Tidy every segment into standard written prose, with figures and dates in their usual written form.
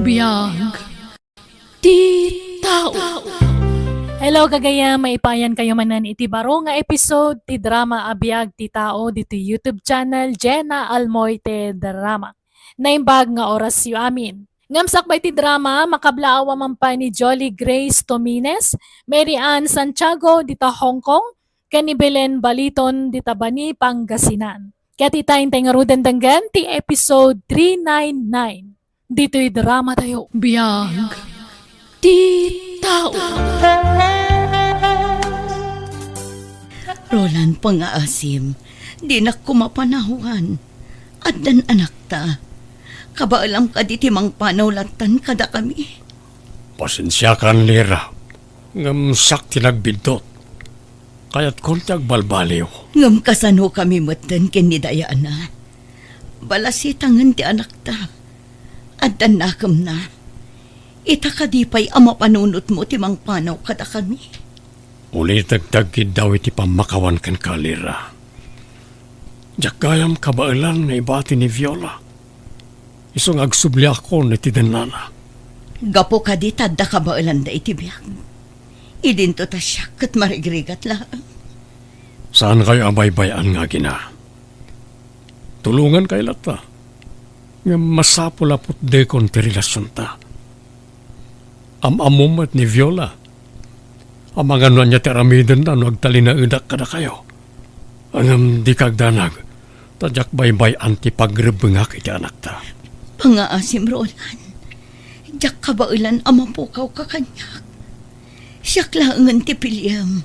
Biyag ti tao. Hello kagaya, maipayan kayo manan iti baro nga episode ti drama Abiyag ti Tao dito YouTube channel Jenna Almoite Drama. Naimbag nga oras yu amin. Ngamsak ba iti drama makablaawa man pa ni Jolly Grace Tomines, Mary Ann Santiago dita Hong Kong, ken ni Belen Baliton dita Bani Pangasinan. Kaya titayin tayo nga rudan danggan ti episode 399. Dito'y drama tayo. Biyag ti tao. Roland pangaasim, di na kumapanahuan. At dan anak ta, kabaalam ka di timang panawlatan kada kami. Pasensya kan lira. Ngamsak tinagbidot. Kaya't konti agbalbaliw. Ngam kasano kami matan kinidayaan na. Balasitangan ti anak ta. At dan nakam na. Ita kadipay ama panunot mo timang panaw kada kami. Uli tagtagkid daw iti pamakawan kan kalira. Jakayam kabailan nga ibati ni Viola. Isong agsubli ako na iti danana. Gapo ka di tadda kabaalan da iti biyag. Idinto ta siya kat marigrigat lang. Saan kayo abay-bayan nga gina? Tulungan kay lata. Nga masapulapot de kon ti relasyon ta. Amamom at ni Viola. Ang mga nuan niya tiramiden na no agtalinaidak kada kayo. Angam di kagdanag. Tadyak baybay anti pagrebengak iti anak ta. Pangaasim Roland. Diyak kabailan amapukaw ka kanyak. Siyak laangan ti Piliam.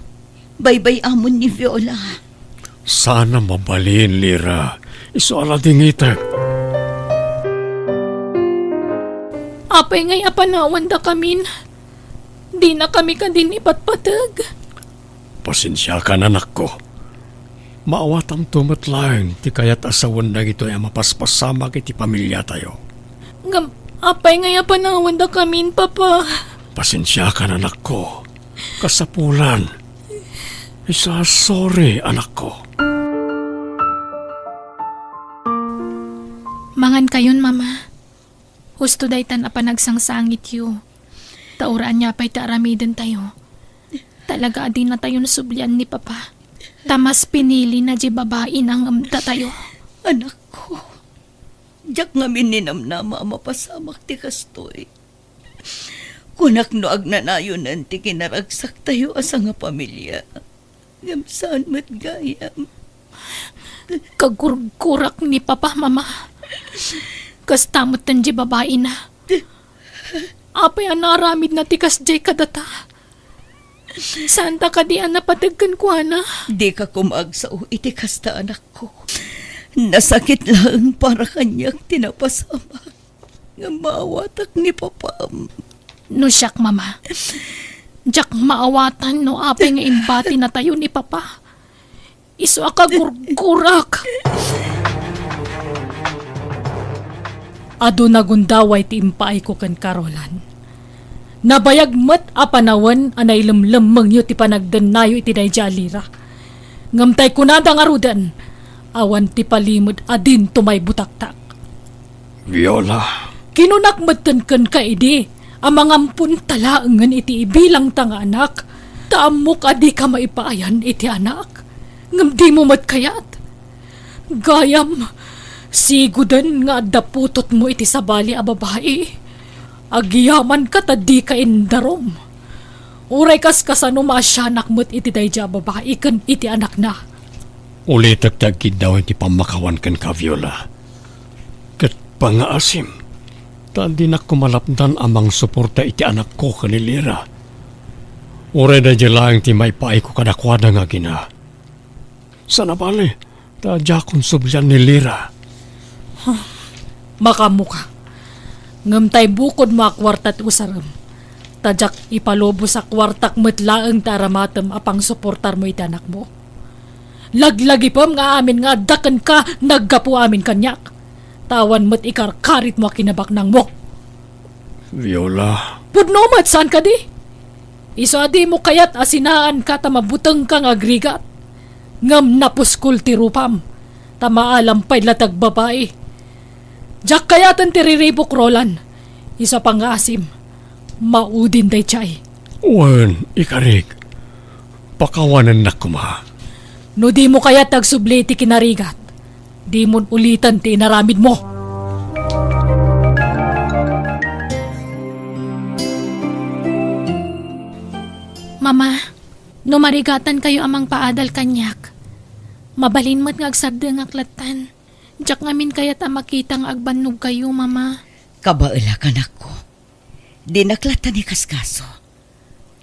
Baybay amon ni Viola. Sana mabalin, Lira. Iso ala dingitek. Apay ngay apanawan da kamin. Di na kami kadin ipatpatag. Pasensya ka na, anak ko. Maawatam tumatlang, ti kaya't asawan na ito ay mapaspasama kiti pamilya tayo. Ngam, apay ngay apanawan da kamin, papa. Pasensya ka na, anak ko. Kasapulan. Isa sorry, anak ko. Mangan kayon, mama. Husto daytan apanagsang-sangit yu. Tauraan niya pa'y taaramidan tayo. Talaga adi na tayo nasublian ni papa. Tamas pinili na di babae nang amda tayo. Anak ko. Diyak nga mininamnama mapasamak ti kastoy. Kunak no agnanayon ti kinaragsak tayo asa nga pamilya. Ngam saan mat gayam. Kagurgurak ni papa, mama. Kastamot tan di babae na. Apay anaramid na tikas jay kadata. Santa ka di napatagkan ko, ana. Di ka kumagsaw iti kasta anak ko. Nasakit lang para kanyak tinapasama. Nga maawatak ni papam. No siyak, mama. Diyak maawatan no apay nga imbati na tayo ni papa. Iso ka gurgurak. Ado nagundaway ti impaay ko kan Carolan. Nabayag mat apanawan anay lemlemeng yu ti panagdenayo iti dayja alira. Ngamtay kunada nga rudan, awan ti palimod adin tumay butaktak. Viola. Kinunak matenken ka idi, amang ampun talaangan iti ibilang tanga anak, taamok adi ka maipaayan iti anak. Ngam di mo matkayat. Gayam, sigudan nga daputot mo iti sabali a babae. Agiyaman ka tadi ka indarom. Uray kas kasano maasyanak mo't iti dayja babae kan iti anak na. Uli tagtagkid daw iti pamakawan kan ka, Viola. Kat pangaasim. Tadi na kumalapdan amang suporta iti anak ko kanilira. Uray na lang ti may paay ko kadakwada nga gina. Sana bali, tadya kong sublyan ni Lira. Makamuka. Ngamtay bukod mga kwartat usaram. Tadyak ipalobo sa kwartak matlaang taramatam apang suportar mo iti anak mo. Laglagi pa nga amin nga dakan ka naggapu amin kanyak. Tawan mo't ikarkarit mo kinabaknang mo. Viola. Pudno mat saan ka di? Isa di mo kayat asinaan ka tamabutang kang agrigat. Ngam napuskul ti rupam. Tamaalam pa'y latag babae. Diyak kayatan ti riribok Roland. Isa pang nga asim. Maudin day chay. Wan, ikarig. Pakawanan na kuma. No di mo kaya tagsubli ti kinarigat. Di mo ulitan ti inaramid mo. Mama, numarigatan kayo amang paadal kanyak. Mabalin mo't nga agsarda nga klatan. Diyak ngamin kayat makitang agbanog kayo, mama. Kabaila ka na ko. Di naklatan ni kaskaso.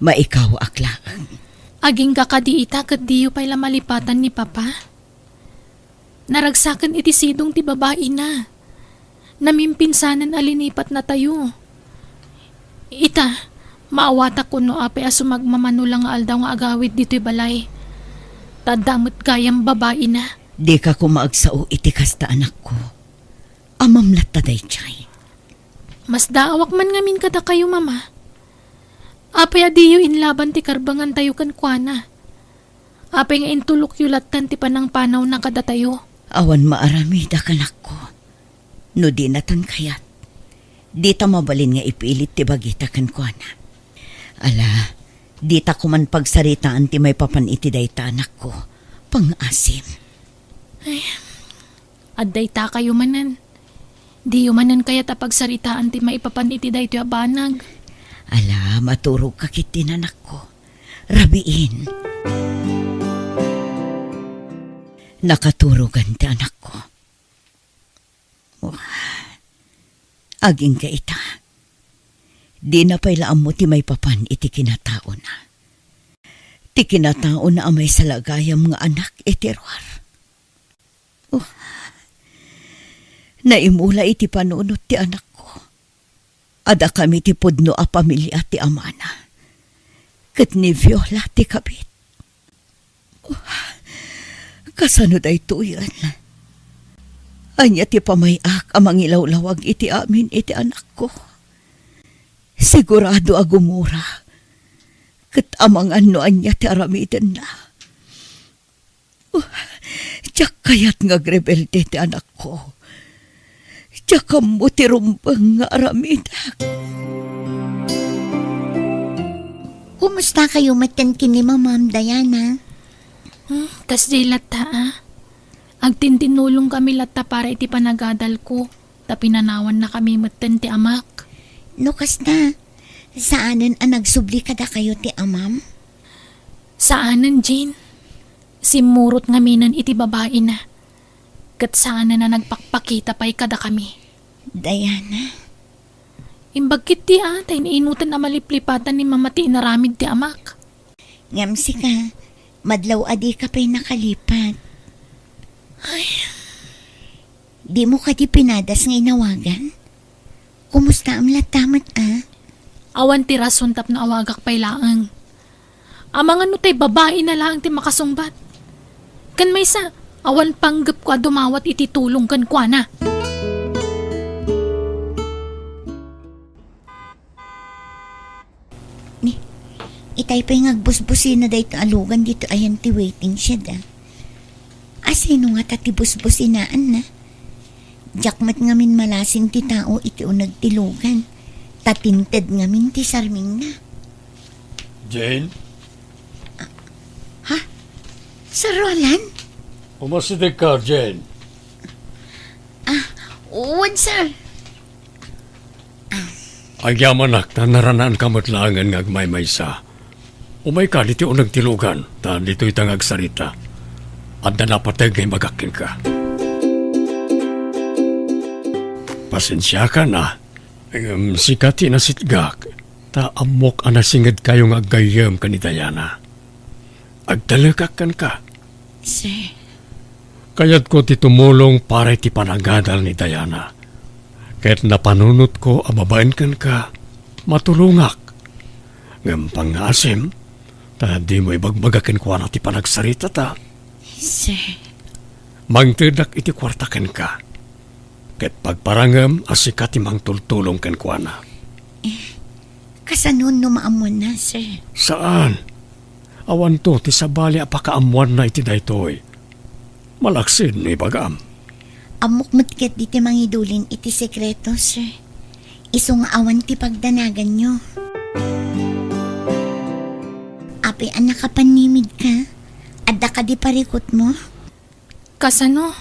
Maikaw aklaan. Aging kakadiita kat diyo pa'y lamalipatan ni papa. Naragsakan iti sidong ti babae na. Namimpinsanan alinipat na tayo. Ita, maawata ko no ape aso magmamanulang nga aldaw nga agawid dito'y balay. Tadamot gayang babae na. Di ka kumaagsao iti kasta anak ko. Amamlat taday chay. Mas daawak man ngamin kada kayo, mama. Apay adiyo inlaban ti karbangan tayo kan kuana. Apay nga intulok yulatan ti panang panaw na kada tayo. Awan maarami da kanak ko. No di natan kayat. Di ta mabalin nga ipilit ti bagita kan kuana. Ala, di ta kuman pagsaritaan ti may papan iti dayta anak ko. Pang-asim. Adday ta kayo manan. Di manan kaya tapagsaritaan ti maipapan iti dayto abanag. Ala, maturog ka kitin anak ko. Rabiin. Nakaturugan ti anak ko. Aging ka ita. Di na pailaan mo ti may papan iti kinatao na. Ti kinatao na amay salagayam nga anak iti ruar. Naimula iti panunot ti anak ko. Ada kami ti pudno a pamilya ti amana. Ket ni Viola ti kabit. Kasano day tuyan. Anya ti pamayak amang ilawlawag iti amin iti anak ko. Sigurado agumura. Ket amang ano anya ti aramiden na. Tiyak kayat nga grebelde ti anak ko. Tiyak mo ti rumbang nga aramidak. Kumusta kayo matan kini Ma'am Diana? Kas di lata Agtintinulong kami lata para iti panagadal ko. Ta pinanawan na kami matan ti amak. No kasta, saanan ang nagsubli kada kayo ti amam? Saanan, Jane? Simurot nga minan iti babae na. Kat saanan na nagpakpakita pa'y kada kami. Diana, Imbagkit ti atay inutan na maliplipatan ni mama ti inaramid ti amak. ngamsi ka, madlaw adi ka pa'y nakalipat. Di mo ka di pinadas nga inawagan? Kumusta ang latamat Awan ti rason tap na awagak pa'y laang. Amang ano tay babae na lang ti makasungbat. Kan may sa, awan panggap ko dumawat iti tulong kan kwa na. Itay pa'y ngagbusbusin na dahi alugan dito ayan ti waiting shed Asino nga tati busbusinaan na? Jakmat ngamin malasing ti tao iti unag tilugan. Tatinted ngamin ti sarming na. Jane, Sir Roland? umasidig ka, Jane. Uwan, sir. Agyamanak na naranaan kamatlangan ng agmay-maysa. Umay ka dito unang tilugan, ta dito itang agsarita. At na napatay ngay magakin ka. Pasensya ka na. Sikati na sitgak, ta amok anasingad kayong aggayam ka ni Diana. Agdalagakan ka. Sir, Kayat ko ti tumulong para iti panagadal ni Diana. Kahit napanunot ko amabain kan ka, matulungak. Ngam pangasim, ta di mo ibagbagakin ko ti panagsarita ta. sir. Mangtedak iti kwartakan ka. Kahit pagparangam asikat imang tultulong kan kuana. Kasanon no maamon na, sir. Saan? Awan to ti sabali apakaamuan na iti daytoy. Malaksid ni bagam. Amok matket di ti mangidulin iti sekreto, sir. Iso nga awan ti pagdanagan nyo. Api anak ka panimid ka. Adda ka di parikot mo. Kasano,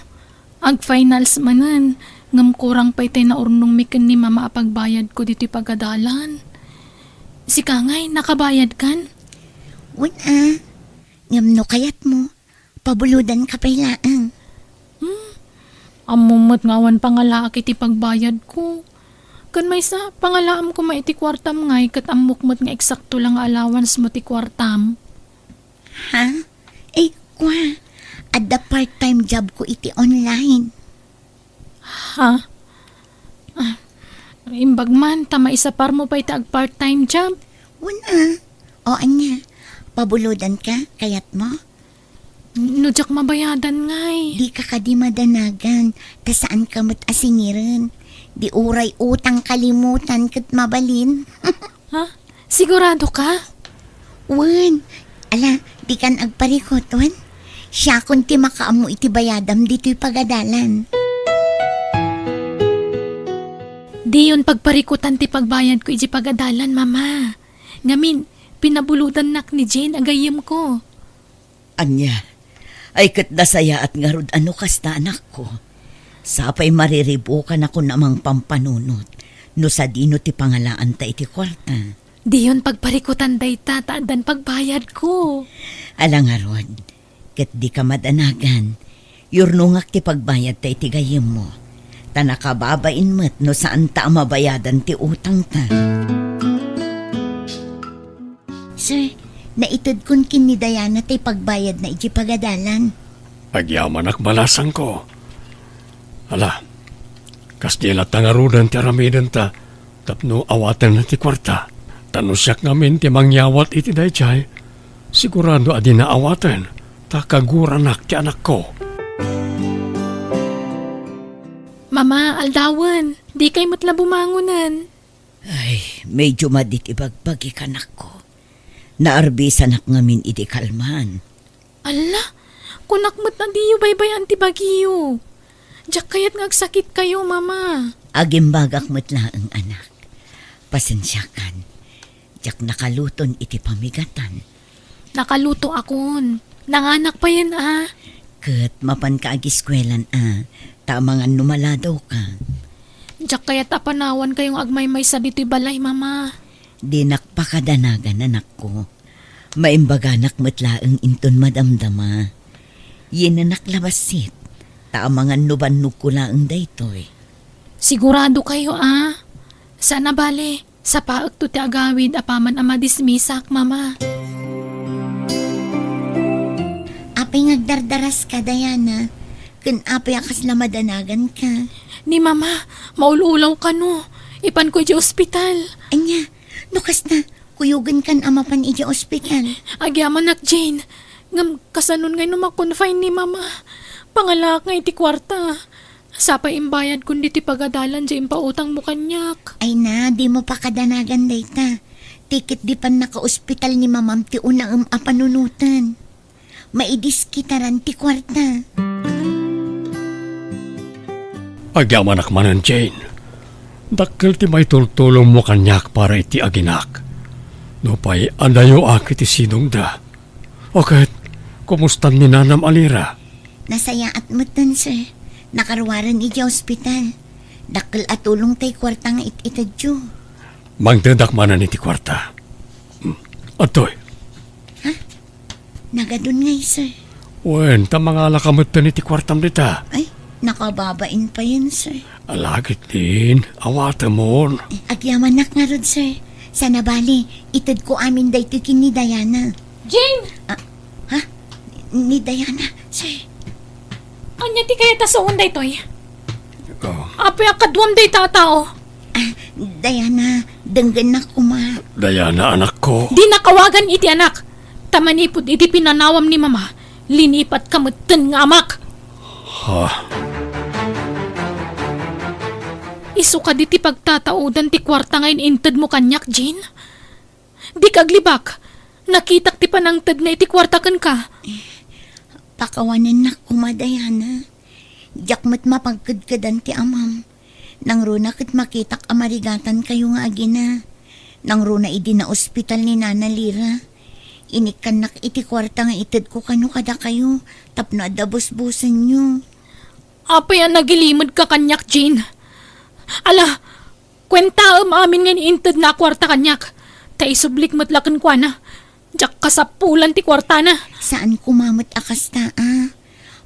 ag finals manan, ngam kurang pa iti na urnong mikin ni mama apagbayad ko dito'y pagadalan. Si Kangay, nakabayad kan? Wala. Ngam no kayat mo. Pabuludan ka pailaan. Amumot ngawan pangalaki ti pagbayad ko. Kan may sa pangalaam ko maiti kwartam ngay kat amukmot nga eksakto lang nga allowance mo ti kwartam. Ha? Eh, kwa. Adda part-time job ko iti online. Ha? Imbag man, tama isa par mo pa iti ag part-time job. Wala. O anya, pabuludan ka, kayat mo? Nudyak mabayadan ngay. Di ka kadi madanagan, ta saan ka mat asingiran. Di uray utang kalimutan kat mabalin. Ha? Sigurado ka? Wan, ala, di kan agparikot, wan. Siya kung ti makaamu iti bayadam dito'y pagadalan. Di yun pagparikutan ti pagbayad ko iti pagadalan, mama. Ngamin, pinabuludan nak ni Jane agayim ko. Anya, ay kat nasaya at ngarod ano kasta anak ko. Sapay mariribukan ako namang pampanunot. No sa dino ti pangalaan ta iti kwarta. Di yun pagparikutan day tataadan pagbayad ko. Alang arod, kat di ka madanagan. Yurnungak ti pagbayad ta iti gayem mo. Ta nakababain mo't no saan ta mabayadan ti utang ta. Sir, naitod kun kin ni Diana tay pagbayad na iti pagadalan. Agyaman ak balasang ko. Ala, kasdila tangarudan ti aramidan ta, tapno awatan na ti kwarta. Tanusyak ngamin ti mangyawat iti dayjay. Sigurado adi na awatan, takaguranak ti anak ko. Mama, aldawan. Di kay matla bumangunan. Ay, medyo madit ibagbagi kanak ko. Naarbisan ak ngamin iti kalman. Ala, kunakmat na diyo baybay antibagiyo. Diyak kayat ngagsakit kayo, mama. Agimbagak matlaang anak. Pasensyakan. Diyak nakaluton iti pamigatan. Nakaluto akon. Nanganak pa yan, ah. Kat mapan ka agiskwelan tamangan numaladaw ka. Diyak kayat apanawan kayong agmaymay sa dito'y balay, mama. Di nakpakadanagan anak ko. Maimbaganak matlaang inton madamdama. Yen anak labasit. Tamangan nubannog ko laang daytoy. Sigurado kayo, ah. Sana bale, sa paag to ti agawid apaman ama dismisak, mama. Apay ngagdardaras ka, Diana. Kun apay akas lamadanagan ka. Ni mama, maululaw ka no. Ipan ko di ospital. Anya, nukas na, kuyugan kan amapan iti ospital. Agyaman nak Jane. Ngam kasanon ngay numakonfine ni mama. Pangalak nga iti kwarta. Sapa imbayad kundi ti pagadalan di impautang mo kanyak. Ay na, di mo pa kadanagan dayta. Tikit di pan naka-ospital ni mamam ti unang apanunutan. Maidis kitaran ti kwarta. Agyaman ak manan, Jane. Dakkel ti may tultulong mo kanyak para iti aginak. No pa'y adayo ak iti sinong da. Okay, kumustan ni Nanam Alira? Nasaya at mutan, sir. Nakarwaran iti ospital. Dakkel at tulong tay kwarta nga itadyo. Mangdadak manan iti kwarta. Atoy, Nagadun ngay, sir. wen, tamangala kamutan iti kwartam dita. Ay, nakababain pa yun, sir. Alagit din, awata mo. Agyamanak nga rod, sir. Sana bali, itad ko amin dayto kin ni Diana. Jane! Ni Diana, sir. Anya ti kaya tasoon day toy? Oh, Apoy akaduam day tatao. Diana, denggan na kuma. Diana, anak ko. Di nakawagan iti anak. Tamanipod iti pinanawam ni mama. Linipat kamutan nga amak. Ha, Isu ka di ti pagtataudan ti kwarta ngayon inted mo kanyak, Jane. Di kaglibak. Nakitak ti panangted na iti kwarta kan ka. Pakawanan na kuma, Diana. Diyak mat mapagkadkadan ti amam. Nang runa kat makitak amarigatan kayo nga agina. Nang runa idi na ospital ni Nana Lira. Inikan nak iti kwarta nga itid ko kano kada kayo. Tapno adabos-busan nyo. Apay ang nagilimod ka kanyak, Jane. Ala, kwenta amin nga niintid na kwarta kanyak. Ta isublik matlakan kwa na. Diyak kasapulan ti kwarta na. Saan kumamot akas ta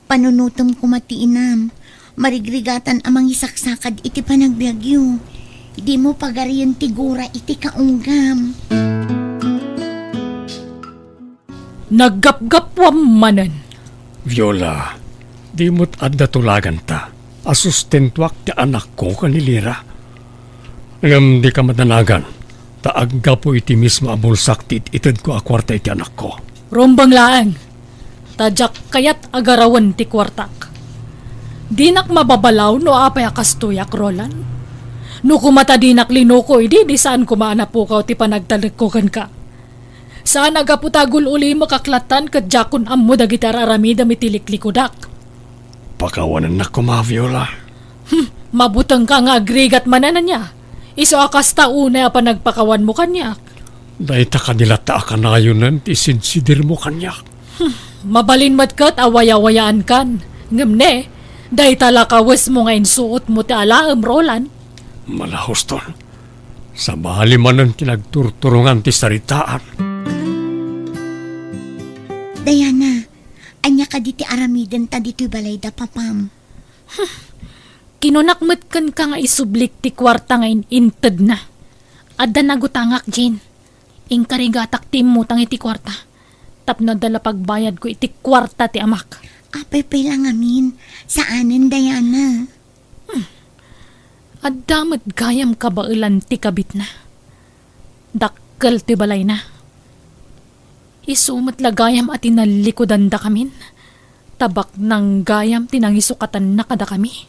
Panunutom kumatiinam. Marigrigatan amang isaksakad iti panagbiagyo. Di mo pagariyan tigura iti kaunggam. Naggap-gapwam manan. Viola, di mo't adda tulagan ta. Asustentuak ti anak ko kanilira. Ngam di ka madanagan. Taagga po iti mismo abulsak ti itid ko akwarta iti anak ko. Rombang laang. Tadyak kayat agarawan ti kwartak. Dinak mababalaw no apay akastuyak, Roland. No kumata dinak linuko, di saan kumaanapukaw ti panagtalagkukan ka. Saan agaputagul uli makaklatan kat jakon ammo dagitar aramida mitiliklikkudak. Pakawanan na ko ma, Viola. Mabutang ka nga agrigat mananan niya. Iso akas tauna pa nagpakawan mo kanyak. Dahil ta kanila ta akanayonan ti sinsidir mo kanyak. Mabalin mat kat awaya-wayaan kan. Ngamne, dahi talakawas mo ngayon suot mo ti alaam, Roland. Malahos ton. Sa bali man ang tinagturturungan ti saritaan. Diana, anya ka diti aramiden ta diti balay da papam. Kinunakmat kan ka nga isublik ti kwarta nga inted na. Adda nagutangak, Jane. Ingkarigatak timutang iti kwarta. Tapno dala pagbayad ko iti kwarta ti amak. Apay lang amin. Saanin, Diana? Adda mat gayam kabailan ti kabit na. Dakkel ti balay na. Isumat lagayam at inalikodan da kamin. Tabak ng gayam tinangisukatan na kada kami.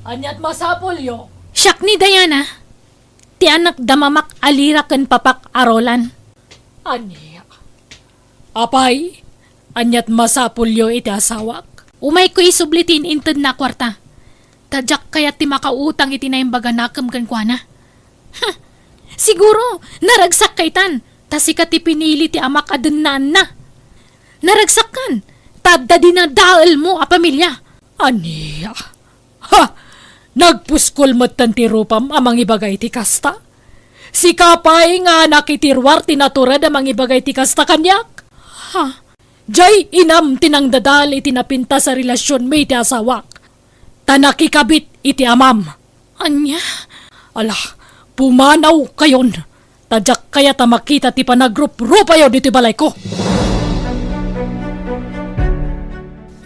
Anyat masapol yo. Siyak ni Diana. Ti anak damamak alira ken papak arolan. Anya. Apay, anyat masapol yo iti asawak. Umay ko isublitin inted na kwarta. Tadyak kaya ti makautang iti na imbaga nakam kan kwa na. Siguro, naragsak kay tan. Tasika ti pinili ti amak adenan na. Naragsak kan. Tadda dinadaal mo a pamilya. Anya. Ha! Nagpuskol matan ti rupam amang ibagay ti kasta. Si kapay nga nakitirwar tinaturad amang ibagay ti kasta kanyak. Ha? Jay inam tinangdadal iti napinta sa relasyon may iti asawak. Tanakikabit iti amam. Anya? Ala, pumanaw kayon. Tadyak kaya tamakita ti panagrup-rupa yaw dito balay ko.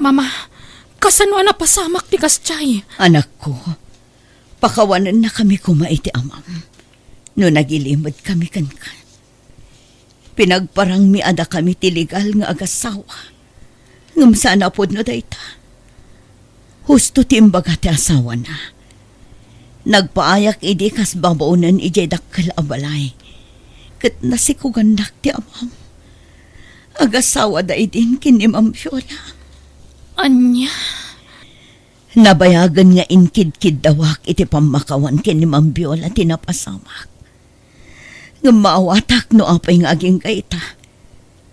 Mama, kasano na pasamak ti kastsay? Anak ko, pakawanan na kami kumaiti amam. No nagilimod kami kan. Pinagparang miada kami tiligal nga agasawa. Ngam sana pod no dayta. Husto timbaga ti asawa na. Nagpaayak idi kas babaunan ijay dakkel abalay. Ket nasikugandak ti amam. Agasawa da idin kinimam Viola. Anya? Nabayagan nga inkid-kid dawak iti pamakawan kinimam Viola tinapasamak. Ngamawatak no apay nga aging kaita.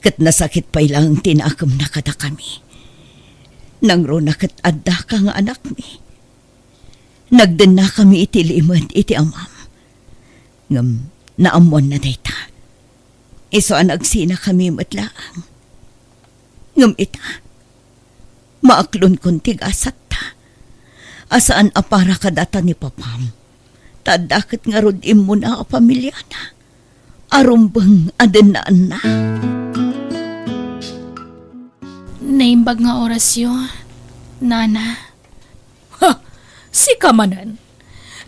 Ket nasakit pa'y lang tinakam na kada kami. Nang ro na ket adda ka nga anak mi. Nagden na kami iti limod iti amam. Ngam naamon na dayta. Iso ang agsina kami matlaang. Ngam ita. Maaklon kong tigasat ta. Asaan apara kadata ni papam. Tadakit nga rodim mo na a pamilya na. Arumbang adenaan na. Naimbag nga orasyon. Nana. Ha! Si kamanan.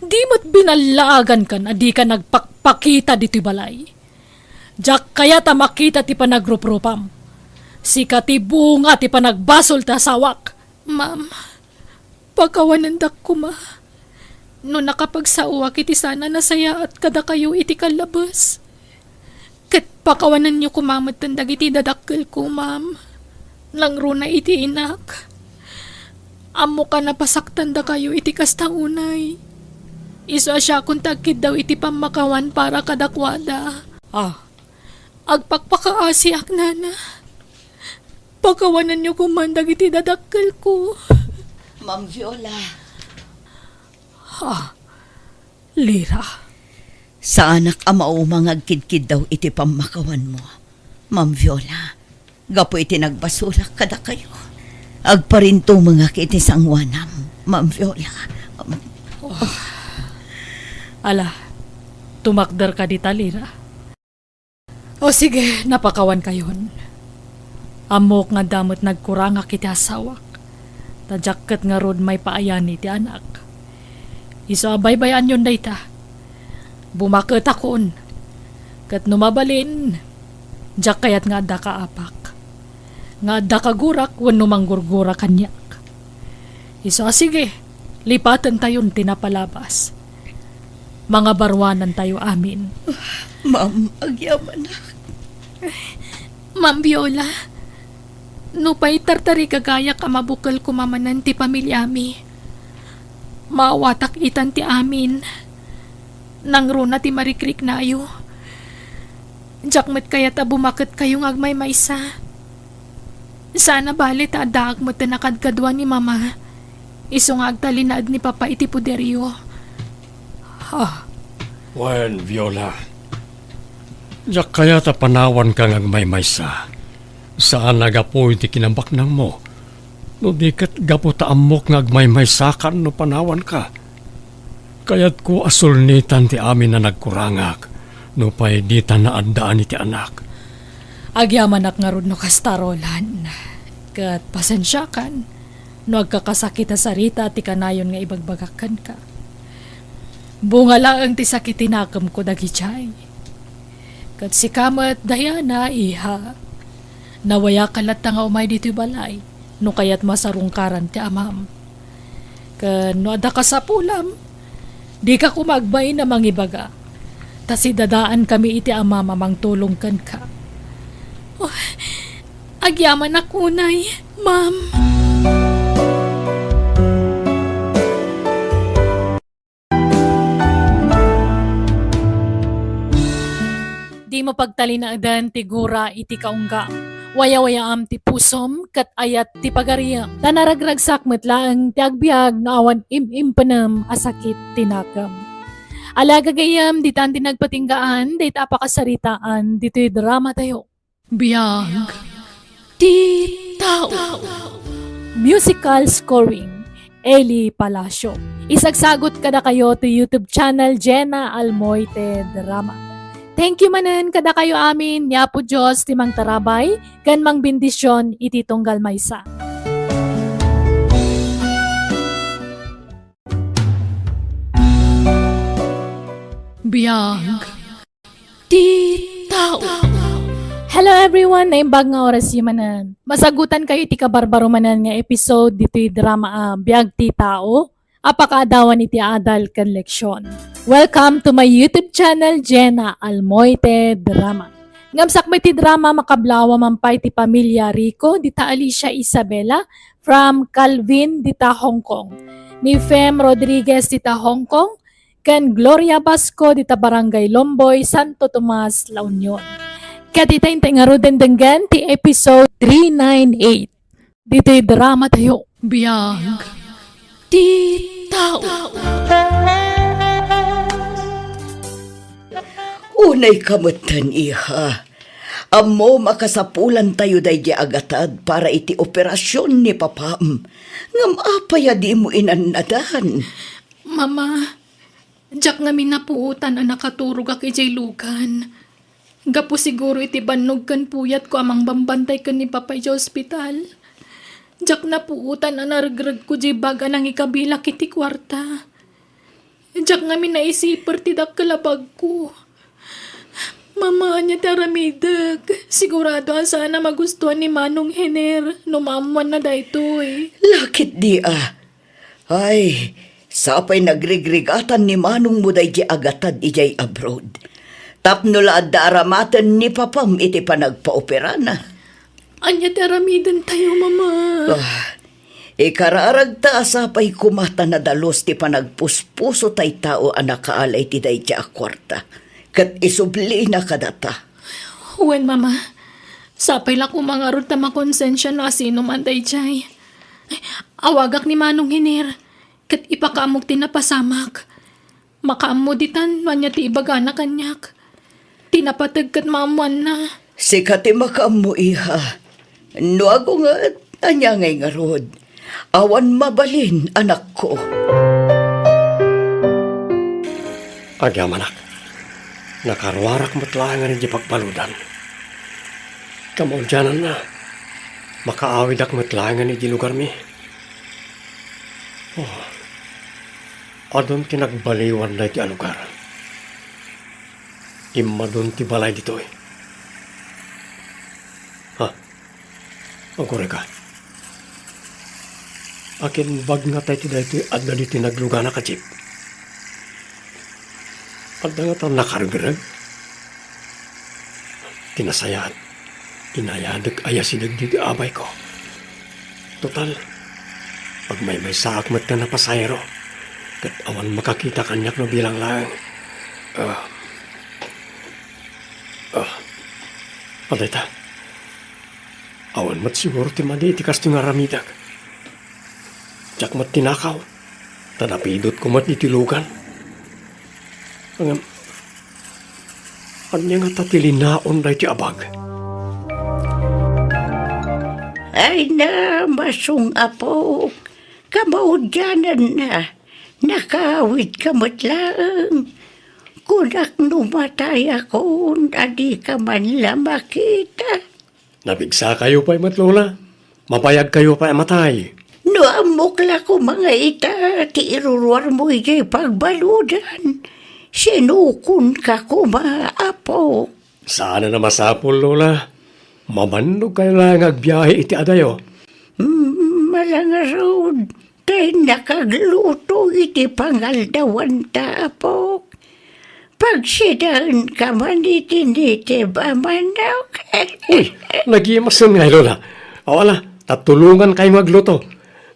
Di mo't binalagan ka na di ka nagpakpakita dito balay. Diyak kaya ta makita ti panagruprupam. Si katibunga ti panagbasol ta sawak. Ma'am, pagkawanandak ko ma. No nakapagsauwa kiti sana nasaya at kada kayo iti kalabas. Kat pakawanan niyo kumamot tandag iti dadakkel ko, ma'am. Langro na iti inak. Amo ka napasaktan da kayo iti kastangunay. Iso siya kung tagkid daw iti pamakawan para kadakwada. Agpakpakaasi nana. Pakawanan niyo kumandag iti dadakkel ko. Ma'am Viola, Lira, sa anak amao mangagkidkid daw iti pamakawan mo. Ma'am Viola, gapo iti nagbasulak kada kayo. Agparinto mga kiti sangwanam, Ma'am Viola. ala, tumakder ka dita, Lira. O sige, napakawan kayon. Amok nga damot nagkurang kiti asawak. Tadyaket nga rod may paayan iti anak. Iso abay-bayan yun dayta. Bumaket akon. Kat numabalin, jak kayat nga adda ka apak. Nga adda ka gurak, wano manggurgura kanyak. Iso sige, lipatan tayon tinapalabas. Mga barwanan tayo amin. Ma'am, agyaman na. Ma'am Viola, no pa'y tartari kagaya ka mabukal kumamanan ti pamilyami. Maawatak itan ti amin. Nang runa ti marikrik na ayo. Jakmet kaya ta bumakit kayong agmay maysa. Sana bali ta adaag mo ta nakadkadwa ni mama. Isong agtalinaad ni papa iti puderyo. Well, Viola, jak kaya ta panawan kang agmaymaysa. Saan nagapo iti kinambak nang mo? No di kat gapo ta amok nga agmaymaysakan no panawan ka. Kaya't ko asulnitan ti amin na nagkurangak. No pa'y di ta naandaan iti anak. Agyaman nga rod no kastarolan. Kat pasensyakan. No agkakasakit sa sarita ti kanayon nga ibagbagakan ka. Bunga lang ti sakit tinakam ko dagi chay. Kat si kamat Diana iha. Nawaya kalat nga umay dito balay. No kaya't masarungkaran ti amam. Kan no ada ka sa pulam. Di ka kumagbay na mangibaga. Tas idadaan kami iti amama mang tulong kan ka. Agyaman ako, Nay. Ma'am. Di mo pagtalinaadan ti gura iti kaungga. Waya-waya am ti pusom kat ayat ti pagariyam. Tanaragragsak metlaang ti agbiag na awan im-impanam asakit tinakam. Alagagayam di tan tinagpatinggaan di tapakasaritaan dito'y drama tayo. Biyag. Ti tao. Musical scoring Eli Palacio. Isagsagot kada kayo to YouTube channel Jenna Almoite Drama. Thank you manen kada kayo amin, yapo Diyos timang tarabay, kan mang bendisyon iti tunggal maysa. Biyag. Ti tao. Hello everyone, naimbag nga oras yung manan. Masagutan kayo iti kabarbaro manan nga episode dito'y drama Biag Ti Tao, apakadawan iti adal kan leksyon. Welcome to my YouTube channel, Jenna Almoite Drama. Ngamsak may ti drama makablawa mampay ti pamilya Rico, dita Alicia Isabela, from Calvin, dita Hong Kong. Ni Fem Rodriguez, dita Hong Kong, kan Gloria Basco, dita Barangay Lomboy, Santo Tomas, La Union. Katitay nga ro dendenggan ti episode 398. Dito'y drama tayo. Biyag. Ti tao. Unay kamutan, iha. Amo makasapulan tayo day di agatad para iti operasyon ni papam. Ngam apaya di mo inanadahan. Mama, jak nga minapuutan ang nakaturog ak ijay lukan. Gapo siguro iti banog kan puyat ko amang bambantay kan ni Papay sa ospital. Jak na puutan ang naragrag ko di baga nang ikabilak iti kwarta. Jak nga minaisipar ti kalabag ko. Mama niya taramidag. Sigurado sana magustuhan ni Manong Hener. Numamuan na daytoy. Lakit di Ay, sapay nagrigrigatan ni Manong mo day di agatad ijay abroad. Tapno la adda aramatan ni papam iti panagpaopera na. Anya taramidan tayo, Mama. Ikararag ta asapay kumata na dalos ti panagpuspuso tay tao ang nakaalay ti day ti akwarta. Kat isubli na kadata. Wen, mama. Sapay lang kumangarot ta makonsensya na sino man day jay. Awagak ni Manong Hiner. Kat ipakaamog tinapasamak. Makaamoditan man niya ti ibagana kanyak. Tinapatag kat maamuan na. Sikati makaamu iha. No ako nga anya ngay ngarod. Awan mabalin anak ko. Agyam anak, nakarwarak matlaangan ni pagbaludan. Kamodyanan na, makaawid ak matlaangan ni lugar mi. Oh, adon tinagbaliwan na iti alugar. Imadon ti balay dito eh. Ha? Agore ka. Akin bag nga tayo ti dito adda di tinaglugana ka, Chip. Adda nga tayo nakargrag. Tinasayat. Inayadag ayasinag di abay ko. Total, pag may saak mat ka na pasayro, kat awan makakita kanyak no bilang lang. Aday ta. Awan mat siguro ti madi iti kasto nga ramidag. Tsak mat tinakaw. Tanapidot ko mat itilugan. Anya nga tatilinaon na iti abag. Ay na, masung apo. Kamaudyanan na. Nakawid ka matlaang. Kunak numatay ako, adi ka man lang makita. Nabigsa kayo pa'y matlola. Mapayag kayo pa'y matay. No amukla ko mga ita, ti iruruar mo iti pagbaludan. Sinukun ka ko maapo. Sana na masapol, Lola. Mamandog kayo lang agbiyahe iti adayo. Malangarod, tayo nakagluto iti pangaldawan tapok. Pagsidaan ka man iti ba manok? Uy, nagimasan nga, Lola. O ala, tatulungan kayo magluto.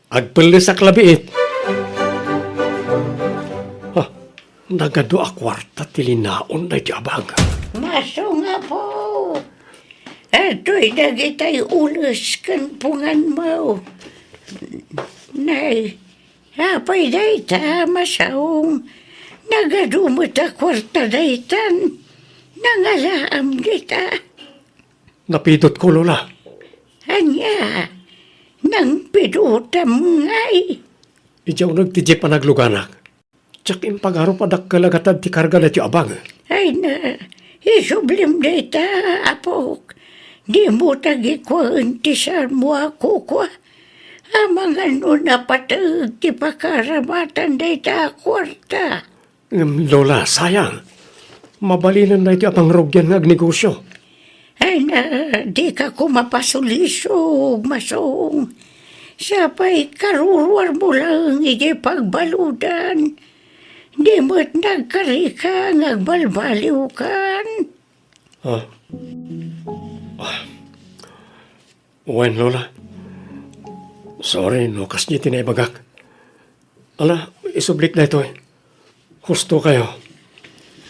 Agpili sa klabiit. Ha, nagado a kwarta tilinaon na iti abag. Maso nga po. Ato'y nagitay ulos kan pungan mo. Nay, apay day ta masaong. Nagadumot a kwarta daytan. Nangalaam kita. Napidot ko, Lola. Anya, nang pidutam ngay. Ijaw nagtijip pa nagluganak. Tsak impagaro pa dakkalagatan ti karga na ti abag. Ay na, isublim dayta, apok. Di mo tagikuan ti saan mo ako kwa. Amang ano na patag ti pakaramatan dayta kwarta. Lola, sayang. Mabalinan na iti apang rogyan nga agnegosyo. Ay na, di ka kumapasulisog, masong. Sapay karuruar mo lang iti pagbaludan. Di mo't nagkarika ngagbalbaliw kan. Uwan, Lola. Sorry, no, kas niya tinaibagak. Ala, isublik na ito eh. Husto kayo.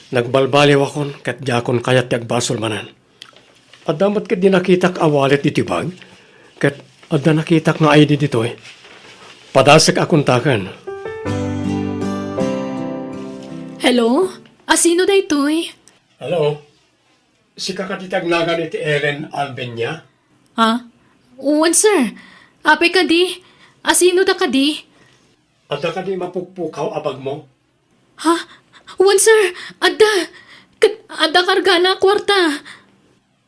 Nagbalbaliw akon, kat di akon kayat yagbasol manan. At damat kat di nakitak awalit di tibag, kat adda nakitak nga ID dito eh. Padasag akong takan. Hello? Asino day toy? Hello? Si kakatitag nagan iti Ellen Albenya? Ha? Uwan, sir. Apay ka di? Asino da ka di? Adda ka di mapukpukaw abag mo? Ha? Uwan, sir. Adda. Adda karga na kwarta.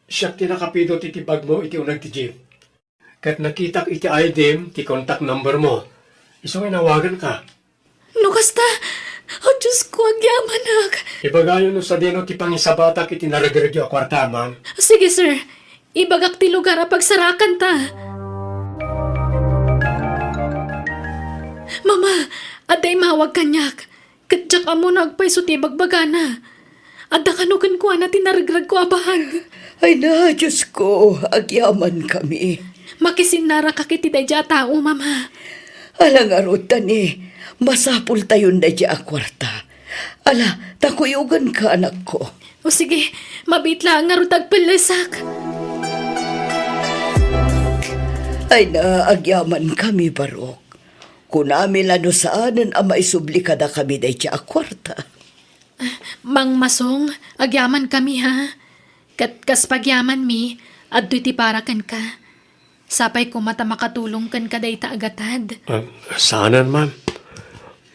Siya tinakapido ti tibag mo iti unag ti jeep. Kat nakitak iti item ti contact number mo. Iso nga nawagan ka. No kasta. Oh, Diyos ko, agyaman ak. Ibagayo no sa dino ti pangisabatak iti naragradyo akwarta, ma'am. Sige, sir. Ibagak ti lugar a pagsarakan ta. Mama, aday mawag kanyak. Kadyak amo nagpaiso ti bagbagana. Adda kanugan ko na tinaragrag ko abahag. Ay na, Diyos ko, agyaman kami. Makisinara ka kiti dadya tao, mama. Alang arutan masapul tayo na dya akwarta. Ala, takuyugan ka anak ko. O sige, mabitla nga rutag palasak. Ay naagyaman kami, Barok. Kunami lano saanan ang maisubli kada kami na dya akwarta. Mang Masong, agyaman kami ha. Kas pagyaman mi, adto iti parakan ka. Sapay ko mata makatulong kan kaday ta agatad. Saanan, ma'am.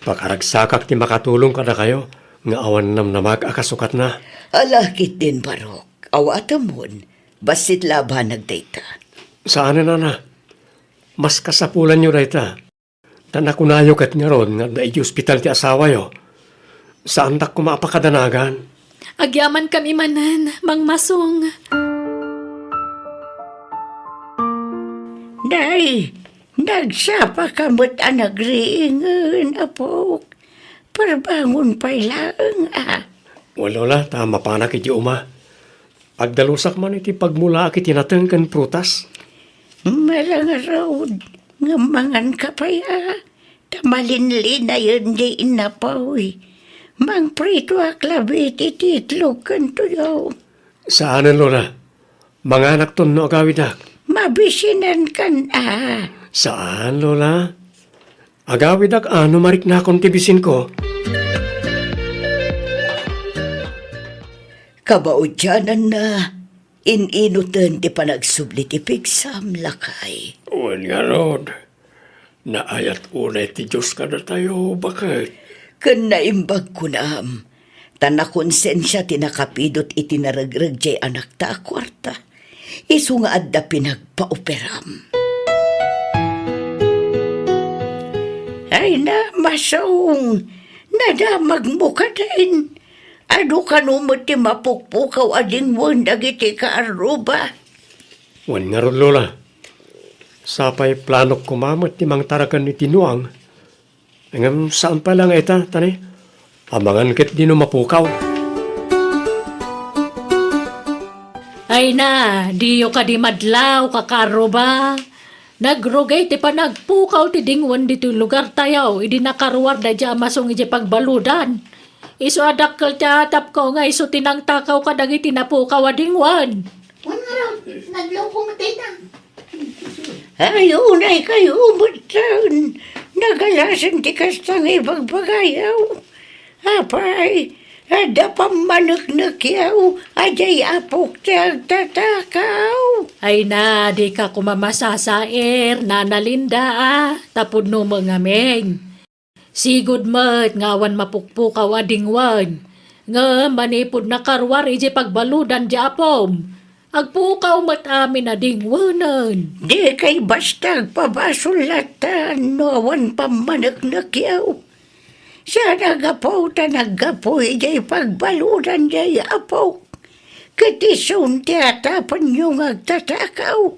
Pagkaragsakak ti makatulong ka na kayo, nga awan nam na mag-akasukat na. Alakit din, Barok. Awatamon, basit laban nagdata. Saanan na? Mas kasapulan nyo rayta. Tanakunayo kat nga ron nga daig hospital ti asawa yo. Saan tak kumapakadanagan? Agyaman kami manan, Mang Masong. Day, nagsapa kamot ang nagriingan, Apok. Parbangon pa lang, Wala, tama pa na kiti uma. Pagdalusak man iti pagmula kiti natengken prutas. Malang road, ngamangan ka pa Tamalinli na yun di inapawi. Mang prito aklabit ititlog kan tuyaw. Saanan, Lola? Mga anak ton no agawidak. Mabisinan kan Saan, Lola? Agawidak ano marik na akong tibisin ko? Kabaudyanan na ininutan ti panagsubli ti pigsam lakay. Uwan nga, Lord. Naayat unay ti Diyos ka na tayo. Bakit? Kan naimbag ko na tanakonsensya tinakapidot itinaragrag jay anak ta kwarta. Isu nga adda pinagpaoperam. Ay na, Masong, nadamag mo ka din. Ano ka numot ti mapukpukaw ading won dagiti ka aruba? Uwan nga ron, Lola. Sapay planok kumamot ti mang tarakan ni Tinuang. Ngam saan pa lang ita, tani? Amangan kit di no mapukaw. Ay na, diyo ka di madlaw, kakaro ba? Nagrugay ti pa nagpukaw ti dingwan dito lugar tayaw, idi nakaruwar da dya masong iji pagbaludan. Iso adakkel tiyatap ko nga iso tinang takaw ka dagiti napukaw a dingwan. Naglaw ko matay na. Ayunay kayo umutan. Nagalasan ti kastang ibagbagayaw. Apay, ada pamanak yaw. Ajay apok ti agtatakaw. Ay na, di ka kumamasasair, nanalinda tapod no mga meng. Sigud mat, ngawan mapukpukaw a dingwan. Nga manipod na karwar iji pagbaludan di apom. Agpukaw mat amin na dingwanan. Di kay bastag pabasulatan no awan pamanak yaw. Siya nagapaw ta nagapoy jay pagbaludan jay apaw. Katisun ti atapan yung agtatakaw.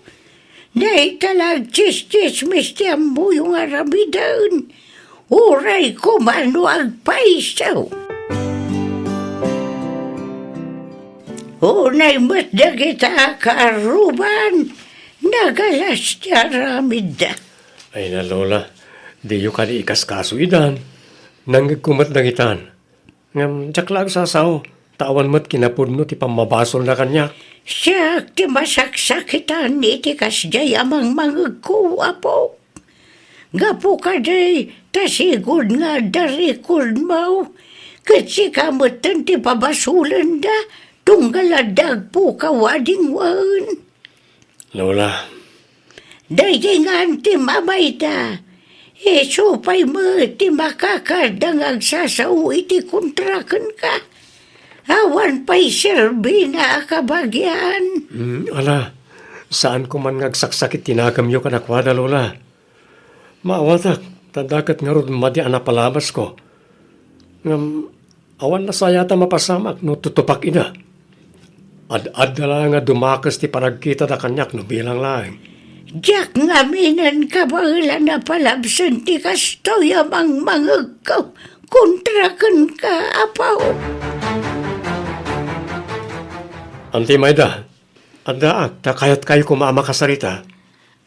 Nay talag chis-chismis ti ambo yung aramidan. Uray ko mano agpaisaw. Unay mat dagita karuban. Nagalas ti aramida. Ay na, Lola. Di yu ka di ikaskaso idan. Nanggagkumat na gitan. Ngam, jaklag sasaw. Tawan mo't kinapod no ti pamabasol na kanya. Siya ti masaksakitan iti kasjay amang mangagkuwa po. Gapo ka day, tasigod nga darikod mo. Kasi kamutan ti pabasulan da, tunggaladag po kawading wan. Lola, Dayjay nga ti mamay da. Supay mo ti makakardang agsasaw iti kontrakan ka. Awan pa'y serbi na kabagyan. ala, saan ko man ngagsaksakit tinagamyo ka nakwada, Lola? Maawatak, tadakat nga ron madi palabas ko. Ngam, awan na sayata mapasamak no tutupak ina. Ad-ad na lang nga dumakas ti panagkita da kanyak no bilang laing. Diyak nga minan kabangla na palabsan ti kastoy amang mangagkaw. Kontrakan ka, apaw. Anti Mayda, adaak, takayat kayo kumama kasarita.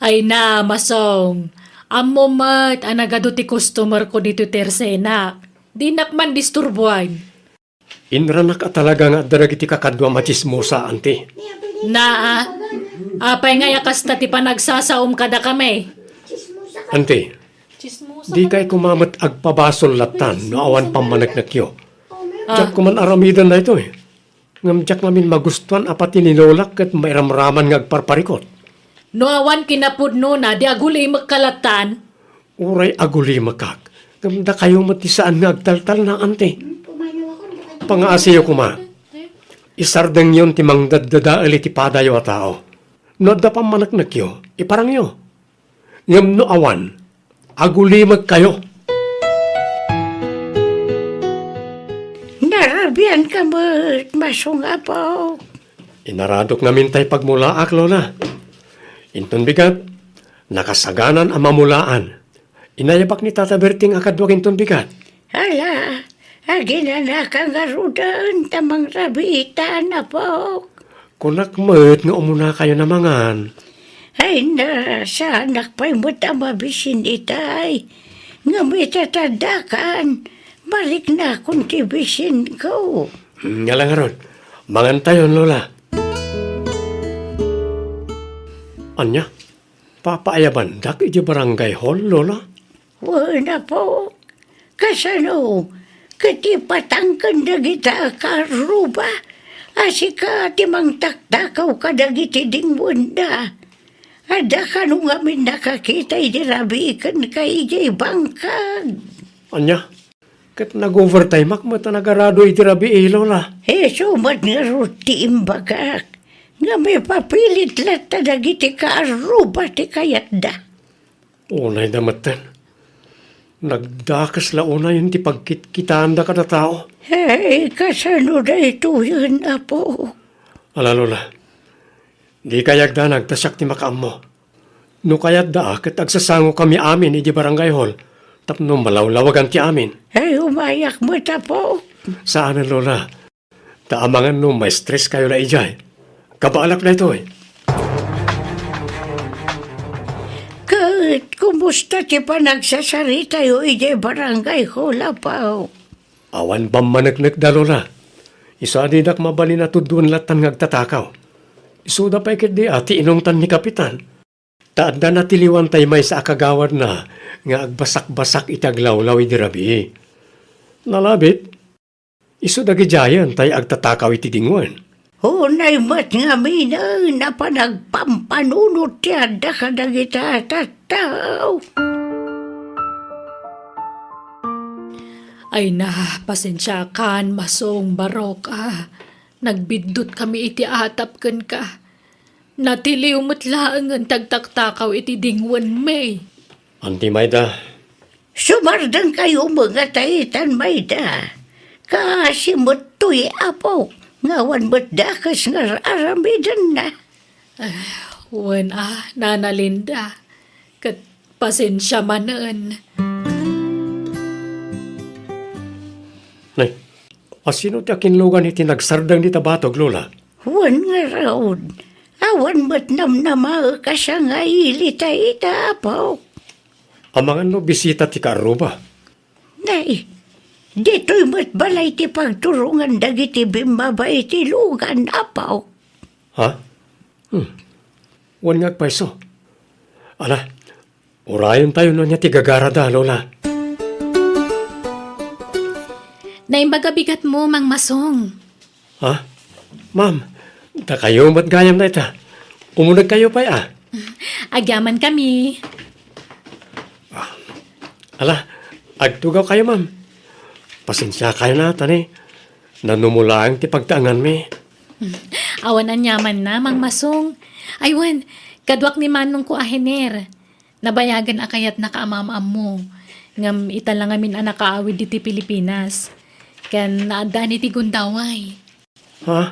Ay na, Masong. Amo mat, anagado ti customer ko dito tersena. Di nakman disturbuan. Inranak at talaga nga daragiti kakadwa machismosa, ante. Na, apay nga yakas na ti panagsasaom kada kami. Ante, di kay kumamat agpabasol latan no awan pamanagnak yo. Diyak kuman aramidan na ito eh. Ngam diyak namin magustuhan apat ninolak at mairamraman nga agparparikot. No awan kinapudno na, di aguli magkalatan. Uray aguli makak. Ngam da kayo matisaan nga agtaltal na, ante. Pangaasiyo kuma. Isardeng yon timang daddadaali ti padayo a tao. No da pamanagnak yo, iparang yo. Ngam no awan, agulimag kayo. Narabian ka mo, Masong Apo. Inaradok namin tay pagmulaak, Lola. Inton bigat, nakasaganan ang mamulaan. Inayabak ni Tata Berting akadwak inton bigat. Hala, agina kang garudan tamang rabitan na po. Kunak met nga umuna kayo namangan. Ay na, sa anak pa'y mo't ang mabisin itay. Nga may tatadakan, balik na kung tibisin ko. Nga lang aron, mangan tayo, Lola. Anya, papaayaban dak iti barangay hall, Lola? Wala po, kasano, katipatangkan na kita karuba. Asika timang taktakaw ka na giti dingwanda. Ada ka nung amin nakakita idirabikan kay ijay bangkag. Anya, kat nag-overtime ak mata nagarado iti rabi Lola. Sumat nga ruti imbagak. Nga may papilit lat na giti kaaruba ti kayat da. Unay damatan. Nagdakas la una yun ti pagkitkitaan da kada tao. Kasano na ito yun, Apo? Ala, Lola, di kayag da nagtasak ti makaam mo. No kayat da kat agsasango kami amin iti barangay hall. Tapno malawlawagan ti amin. Umayak mo ta po. Saan, Lola? Taamangan no may stress kayo na ijay. Kabaalak na ito eh. Kumusta ti pa nagsasarita yung ijay barangay hall, Apo? Awan bang managnak da, Lola? Isa di dak mabali na tudun latan ngagtatakaw. Isuda pa ikit di ati inungtan ni Kapitan. Taadda na tiliwan tay may sa akagawad na nga agbasak-basak itaglawlaw iti rabi. Nalabit, isuda gijayan tay agtatakaw iti dingwan. Hunay mat nga mina na pa nagpampanunot yada ka na kita tataw. Ay na, pasensya kan, Masong Barok Nagbidot kami iti atap kan ka. Natiliw mo't laang ang tagtaktakaw iti dingwan may. Auntie Maida, Sumardan kayo mga taitan, Mayda. Kasi mo't tuy, Apo. Ngawan mo't dakas nga aramidan na. Wen Nana Linda. Kat pasensya manan. nay, asino ti akinlugan iti nagsardang di tabatog, Lola? Wan nga raon. Awan mo't namnama ka siya nga ilita-ita, Apo. Amangan no bisita ti karuba. Nay, dito'y mo't balay ti pagturungan dagiti bimabay ti lugan, Apo. Ha? Wan nga paiso. Ala, urayan tayo no niya ti gagarada, Lola. Naimbaga bigat mo, Mang Masong. Ha? Ma'am, da kayo matgayam na ita. Umunag kayo pa Agyaman kami. Ala, agtugaw kayo, ma'am. Pasensya kayo na, tani. Nanumulaang ti pagtaangan mi. Awan anyaman na, Mang Masong. Aywan, kadwak ni Manong ko ahiner. Nabayagan akayat nakaamamam mo. Ngam italang amin anak kaawid diti Pilipinas. Kan naadaan iti gundaway. Ha?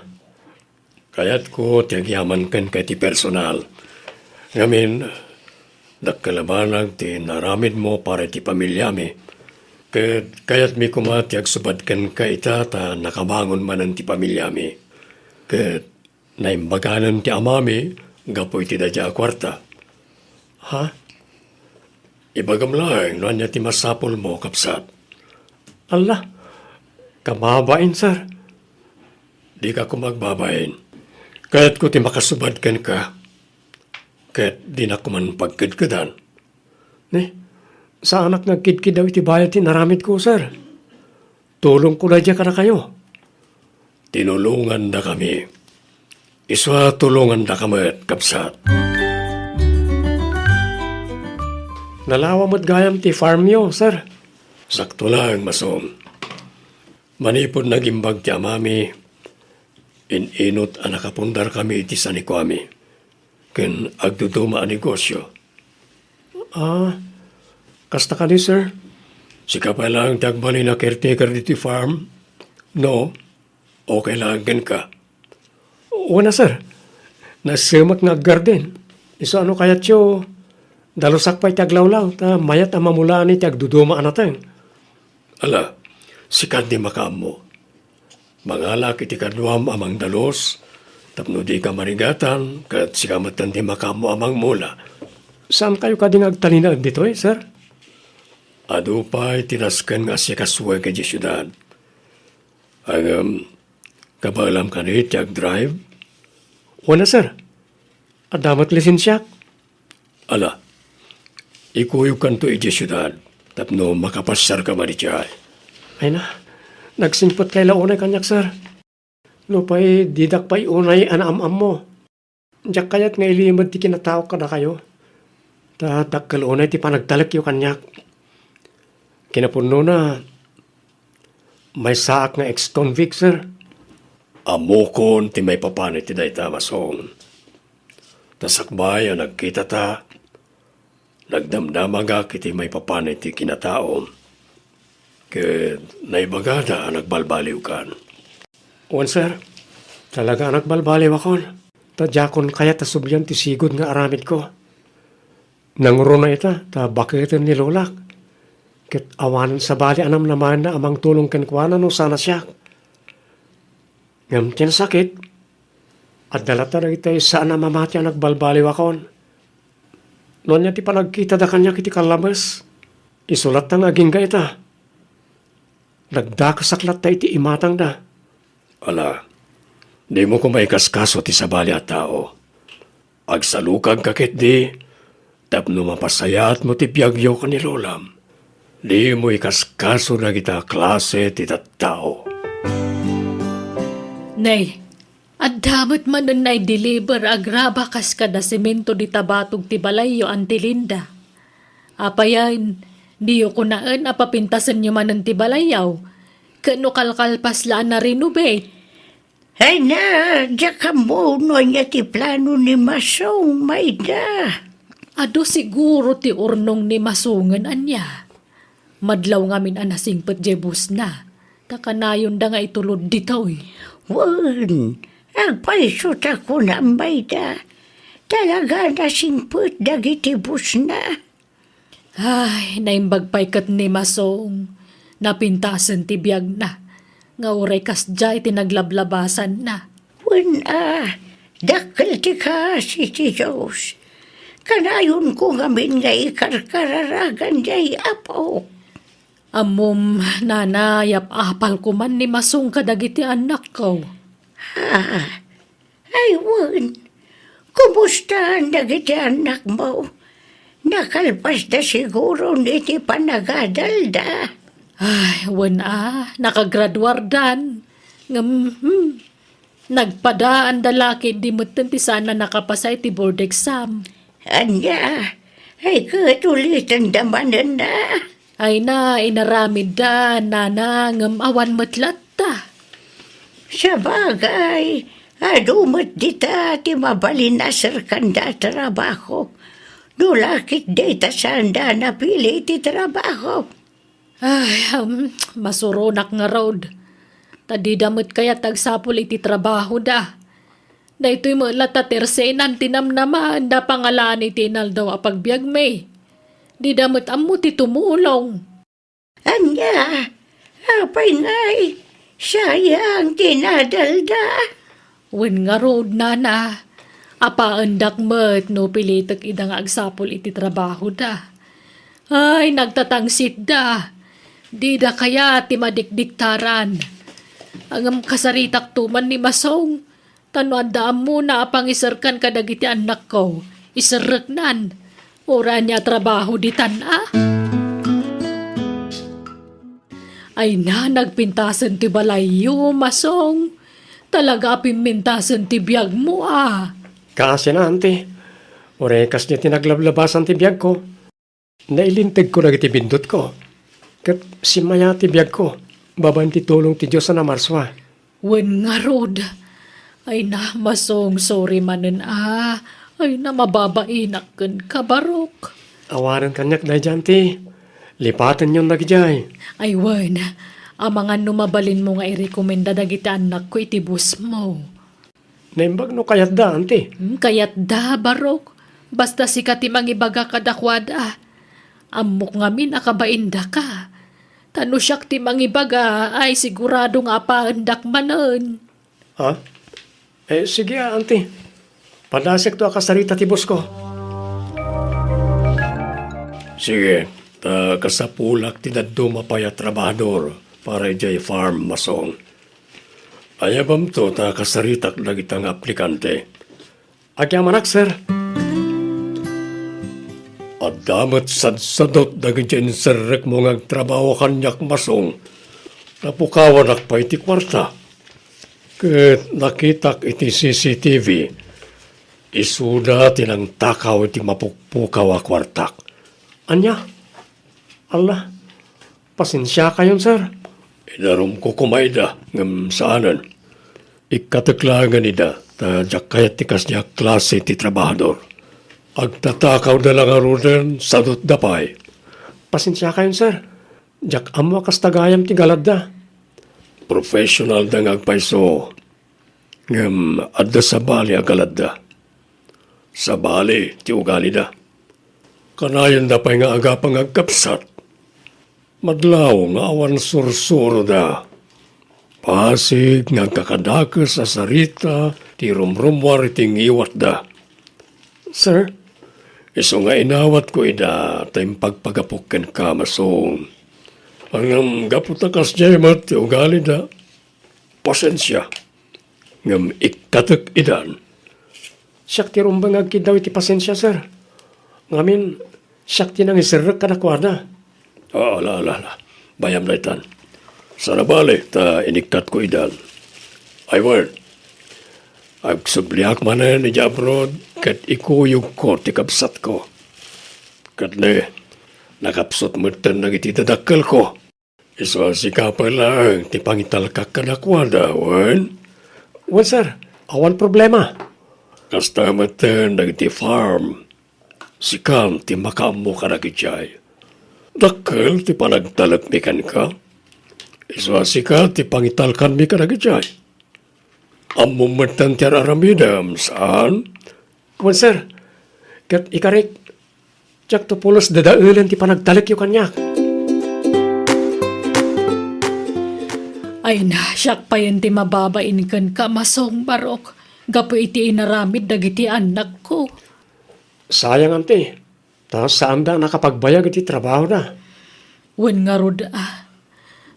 Kaya't ko tiyagyaman kan kay ti personal. Ngamin, dakalabanag ti naramid mo para ti pamilya mi. Kaya't mi kumatiag subad kan ka ita ta nakabangon manan ti pamilya mi. Kat naimbaganan ti amami, gapoy ti dadya kwarta. Ha? Ibagam lang, no niya ti masapol mo, kapsat. Allah, kamabain, sir. Di ka ko magbabain. Kaya't ko ti makasubadkan ka. Kaya't di na ko man pagkidkidan. Ne, sa anak nagkidkid daw iti bayad ti naramit ko, sir. Tulong ko na dyan ka na kayo. Tinulungan na kami. Iswa tulungan na kami, kapsat. Nalawa mo't gayam ti farm yo, sir. Sakto lang, masom. Manipod nagimbag ti amami. Inot ang nakapundar kami iti sanikwami. Ken agduduma ang negosyo. Kasta ka ni, sir? Sika pa lang tagbali na caretaker diti farm? No? Okay lang gan ka? Una, sir. Nasimak nga garden. Iso ano kayat yo? Dalusak pa'y taglawlaw. Ta mayat ang mamulaan iti agduduma anateng. Ala, sikat di makaam mo. Mangalak iti kadwam amang dalos, tapno di ka marigatan, kat sikamatan di makamo amang mula. Saan kayo kading agtalinag dito sir? Ado pa'y tinaskan nga siya kasuway ka di syudad. Kabalam ka rin tiyag drive? Wala sir. Adamat lisensyak. Ala, ikuyog kan to iti syudad, tapno makapasyar ka maritiyay. Ay na. Nagsimpot kay launay kanyak, sir. No pa'y didak pa'y unay anam-am mo. Diyak kayat nga ilimad ti kinatao ka na kayo. Tadak kalunay ti panagtalak yung kanyak. Kinapuno na, may saak nga ex-convict, sir. Amokon ti may papanit ti dayta masong. Tasakbay ang nagkita ta. Nagdamdamaga kiti may papanit ti kinatao. Kaya naibagada ang nagbalbaliw kan. Wan, sir. Talaga ang nagbalbaliw akon. Tadyakon kaya tasubyan ti sigod nga aramid ko. Nanguro na ita, ta bakitin ni Lolak. Kit awanan sa bali anam naman na amang tulong kankwana no sana siya. Ngam tinasakit. At dalata na ita saan na mamati ang nagbalbaliw akon. Noon niya ti panagkita da kanya kiti kalabas. Isulat na aging ka ita. Nagdakasaklat ta iti imatang da. Ala, di mo ko maikaskaso ti sabali at tao. Agsalukag kakit di, tapno mapasayat mo ti piyagyo ka ni Lolam. Di mo ikaskaso na kita klase ti tao. Nay, at damot man nun nay deliver agraba kas kada semento di tabatog ti balayo antilinda. Apayan, diyo ko naan apapintasan nyo man ng tibalayaw. Kano kalkalpas laan na renovate. Ay na, diyak ka mo no niya ti plano ni Masong, Mayda. Ado siguro ti urnong ni masungan anya. Madlaw ngamin anasingpet jebus na. Takanayon da nga itulod dito eh. Wan, agpaisot ako na, Mayda. Talaga nasingput dagiti bus na. Ay, naimbag pa'y kat ni Masong. Napintasan ti biyag na. Nga uray kas jay tinaglablabasan na. Wan dakil ti ka si ti Diyos. Kanayon ko ngamin nga ikarkararagan jay apo. Amom, nanayap apal ko man ni Masong kadagiti anak ko. Ay, wan. Kumusta ang dagiti anak mo? Nakalpas na siguro niti panagadalda. Ay, nakagraduardan. Nagpadaan dalaki di mo ti sana nakapasay ti board exam. Anya, ay katulitan damanan na. Ay na, inaramid da, nana, awan matlat ta. Sa bagay, adumot dita ti mabalinasar kanda trabaho. Nulakit data sanda na pili ti trabaho. Ay, masuronak nga road. Tadi damot kaya tagsapul iti trabaho da. Da ito'y malata tersenan tinamnaman da pangalan iti naldaw apagbiag may. Di damot amu ti tumulong. Anya, apay ngay, sayang tinadalda. Wen nga road nana. Apaandak met no pilitek ida nga agsapol iti trabaho da. Ay, nagtatangsit da. Di da kaya ti madikdiktaran. Ang kasaritak tuman ni Masong. Tanuan da mo na apang isarkan kadagiti anak ko. Isarreknan. Ora niya trabaho di tana. Ay na, nagpintasan ti balayo, Masong. Talaga pimintasan ti biyag mo Kasi na, ante. Orekas niya tinaglablabasan ti biyag ko. Nailintig ko na iti bindot ko. Kat simaya ti biyag ko. Baban ti tulong ti Diyos na marswa. Wen nga rod. Ay na, Masong, sorry manen Ay na, mababainak ken kabarok. Awaran kanyak na dyan ti. Lipatan yung nagyay. Ay wen, amangan numabalin mo nga irekomenda dagiti anak ko iti bus mo. Naimbag no kayat da, ante. Kayat da, barok. Basta sikat imang ibaga kadakwada. Amok ngamin akabainda ka. Tano siyak timang ibaga ay sigurado nga paandak manen. Ha? Sige ante. Padasik to akasarita ti boss ko. Sige, kasapulak ti daddo mapaya trabahador para ijay farm Masong. Ayabam to kasaritak dagitang aplikante. Agya manak, sir. At damat sadsadot dagityan serrek mo nga trabaho kanyak Masong. Napukawan pa iti kwarta. Ket nakitak iti CCTV. Isuda tinang takaw iti mapukpukaw a kwartak. Anya? Allah, pasensya kayon, sir. Idarom ko kumayda ngam saanan. Ikataklangan ida, jak kayat tikas niya klase ti trabahador. Agtatakaw na lang arunan sadot dapay. Pasensya kayon, sir. Jak amo kas tagayam ti galad da. Professional da ngagpaiso. Ngam adda sa bali agalad da. Sa bali ti ugali da. Kanayan da pa'y nga agapang agkapsat. Madlaw nga awan sursuro da. Pasig nga kakadakas sa sarita, ti rumrumwar iting iwat da. Sir, iso nga inawat ko ida, tayong pagpagapukin ka, Masong. Ang gaputakas jemat, ti ugali da. Pasensya. Ngam ikatak idan. Siyak ti rumbang agkid daw iti pasensya, sir. Ngamin, siyak ti nang isirrek kanakwada. Ala. Bayam na itan. Sa nabali, ta inikat ko idan. Ay word. Agsubliak manen ni Jabrod, kat ikuyog ko ti kapsat ko. Kat ne, nakapsot mo tan nang ititadakal ko. Iso sika pa lang, ti pangitalkak kanakwada, wan? Wan, sir. Awan problema. Kasta matan nang iti farm. Sikam ti makamo ka nagijay. Dakkel ti panagtalakmikan ka. Iswasi ka ti pangitalkan mi ka nagijay. Amumatan ti araramidam saan? Wan, sir. Kat ikarik. Tiyak to pulos dadaulan ti panagtalak yu kanyak. Ay na, siyak pa yan ti mababain ka, Masong, barok. Gapo iti inaramid dagiti anak ko. Sayang, ante. Tapos saan da nakapagbayag iti trabaho na? Wen nga rod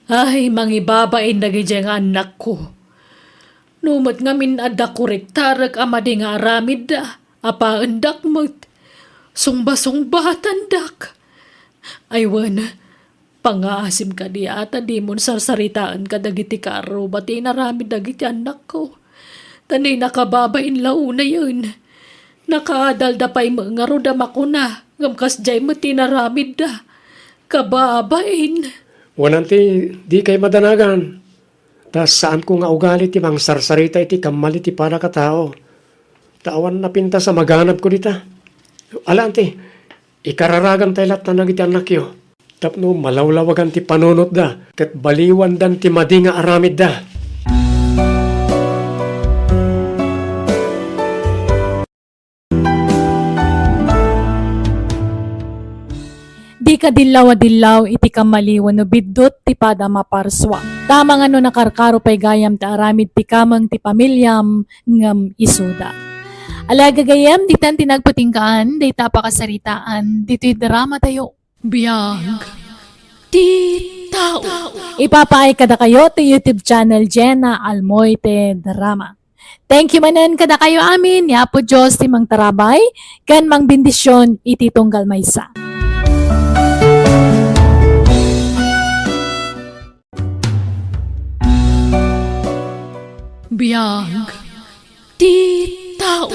Ay, mangibabain dagiti nga anak ko. Numot nga minada korektarag amadi nga aramid da. Apaandak mo't. Sungba-sungbatan dak. Ay wen, pangaasim ka di ata di mon sarsaritaan ka dagiti karo. Bati naramid dagiti anak ko. Tanay nakababain launa yun. Nakaadalda pa'y mga rodam ako na. Ngamkas jay mo tinaramid da. Kababain. Wananti, di kay madanagan. Tas saan ko nga ugali ti mang sarsarita iti kamali ti para katao. Tawan na pinta sa maganap ko dita. Alanti, ikararagan tayo lahat na nagiti anak yo. Tapno malawlawagan ti panunot da. Kat baliwan dan ti madi nga aramid da. Di ka dilaw iti kamaliwan no biddot ti pada maparswa. Tama nga no nakarkaro pay gayam ti aramid ti kamang ti pamilyam ngam isuda. Alaga gayam, ditan tinagpatingkaan, dayta pakasaritaan, dito'y drama tayo. Biyag ti tao. Ipapaay kada kayo to YouTube channel Jenna Almoite Drama. Thank you manan kada kayo amin, yapo Diyos ti mang tarabay, kan mang bendisyon iti tunggal maysa. Biyag ti tao.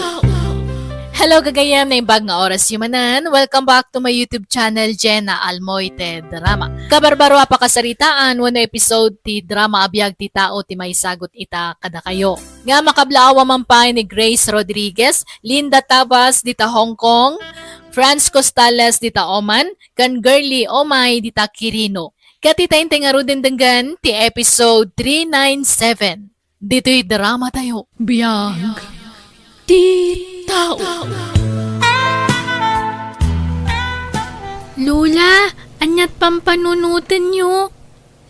Hello kagayam na imbag nga oras yumanan. Welcome back to my YouTube channel Jenna Almoite Drama. Kabarbaro pa kasaritaan wano episode ti drama abiyag ti tao ti may sagot ita kada kayo. Nga makablaawa man pa ni Grace Rodriguez, Linda Tabas dita Hong Kong, Franz Costales dita Oman, kan Girly Omay dita Quirino. Katitayin nga rudin denggan ti episode 397. Dito'y drama tayo. Biyag ti tao. Lola, anyat pampanunutan nyo.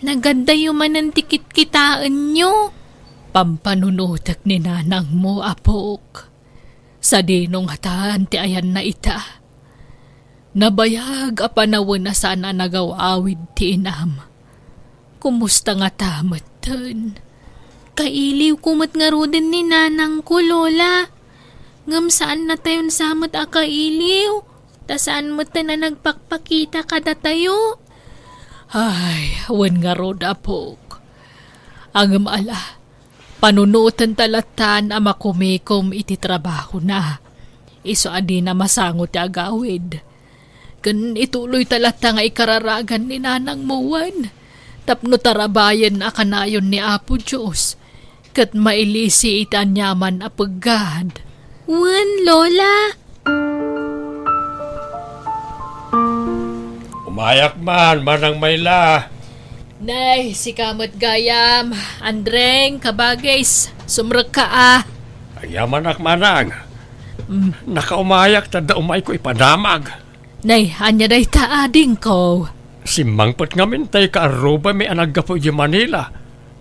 Nagadayo man ang tikit-kitaan nyo. Pampanunutak ni nanang mo, apok. Sa dinong hataan ti ayan na ita. Nabayag a panawon na sana nagawawid ti inam. Kumusta nga tamatan? Kailiw kumot nga rudin ni nanang ko, Lola. Ngam saan na tayon samot a kailiw? Ta saan mo ta na nagpakpakita kada tayo? Ay, wan nga rod apok. Ang ala, panunutan talatan ama kumikom iti trabaho na. Iso adi na masangot ti agawid. Kan ituloy talata nga ikararagan ni nanang muwan. Tapno tarabayan a kanayon ni Apo Diyos. Kat mailisi itan yaman a paggad. Wan, Lola. Umayak man, manang mayla. Nay, si Kamot Gayam, Andreng, Kabagays, sumrag ka ah. Ayamanak manang. Nakaumayak tada umay ko ipadamag. Nay, anya day taading ko. Si Mangpot nga mintay ka aruba may anak gapo di Manila.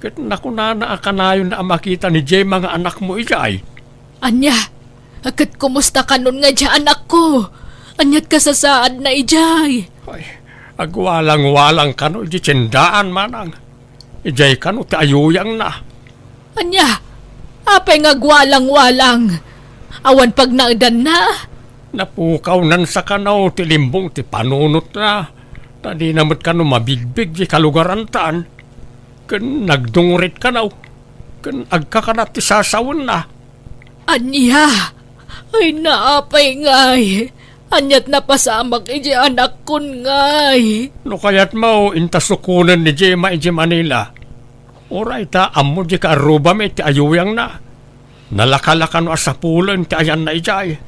Kat nakunana akanayon na makita ni Jay mga anak mo ijay. Anya, akat kumusta ka nun nga dya anak ko? Anyat ka sa saad na ijay. Ay, agwalang-walang kano di tsendaan manang. Ijay kano ti ayuyang na. Anya, apay nga gwalang-walang. Awan pag naedan na. Napukaw nan sa kanaw ti limbong ti panunot na. Tadi namot kano mabigbig di kalugarantan. Kan nagdungurit kanaw. Kan agkakanat ti sasawon na. Anya, ay naapay ngay. Anyat na pasamak iji anak kun ngay. No kayat mo intasukunan ni Jema iji Manila. Oray ta ammo di ka aruba may ti ayuyang na. Nalakalakan no asapulan ti ayan na ijay.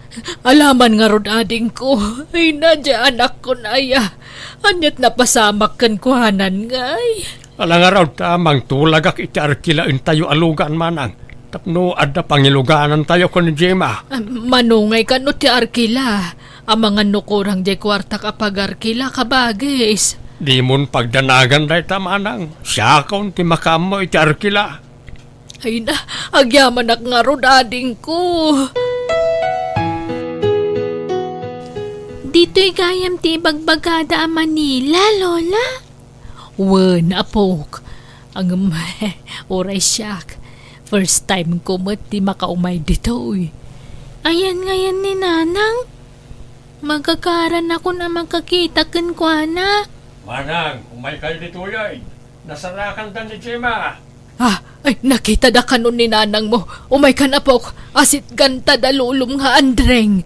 Alaman nga rod ading ko, ay nadya anak ko na aya. Anyat na pasamak kan kuhanan ngay. Alang araw tamang tulagak iti arkilain tayo alugan manang. Tapno adda pangiluganan tayo ko ni Jema. Manungay ka no ti arkila. Ang mga nukurang di kwarta kapag arkila kabagis. Di mon pagdanagan day tamanang. Siya kaun ti makamo iti arkila. Ay na, agyaman ak nga rod ading ko. Dito'y gayam ti bagbagada a Manila, Lola. Wen, apok. Ang oray siyak. First time ko ti makaumay dito eh. Ayan ngayon ni Nanang. Magkakaran ako na magkakita kan kwa na. Manang, umay kayo dito yay. Nasarakan dan ni Jema. Ah, ay nakita da kanon ni Nanang mo. Umay ka na po. Asit ganta da lulum nga Andreng.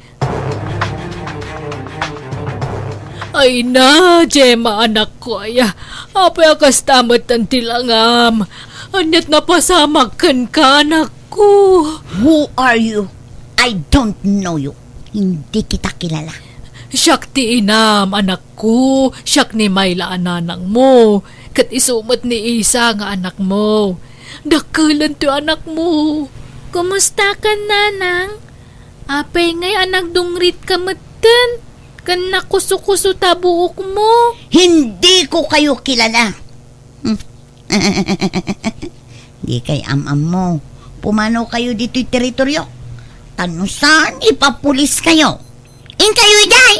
Ay na, Jema anak ko aya. Apay akas tamat ang tilangam. Anyat na pasamak kan ka anak ko. Who are you? I don't know you. Hindi kita kilala. Siyak ti inam, anak ko. Siyak ni Mayla ananang mo. Kat isumot ni Isa nga anak mo. Dakalan ti anak mo. Kumusta ka, Nanang? Apay ngay anak dungrit ka matan. Kan nakuso-kuso tabuok mo. Hindi ko kayo kilala. Di kay am-am mo. Pumanaw kayo dito'y teritoryo. Tanusan, ipapulis kayo. In kayo, Iday!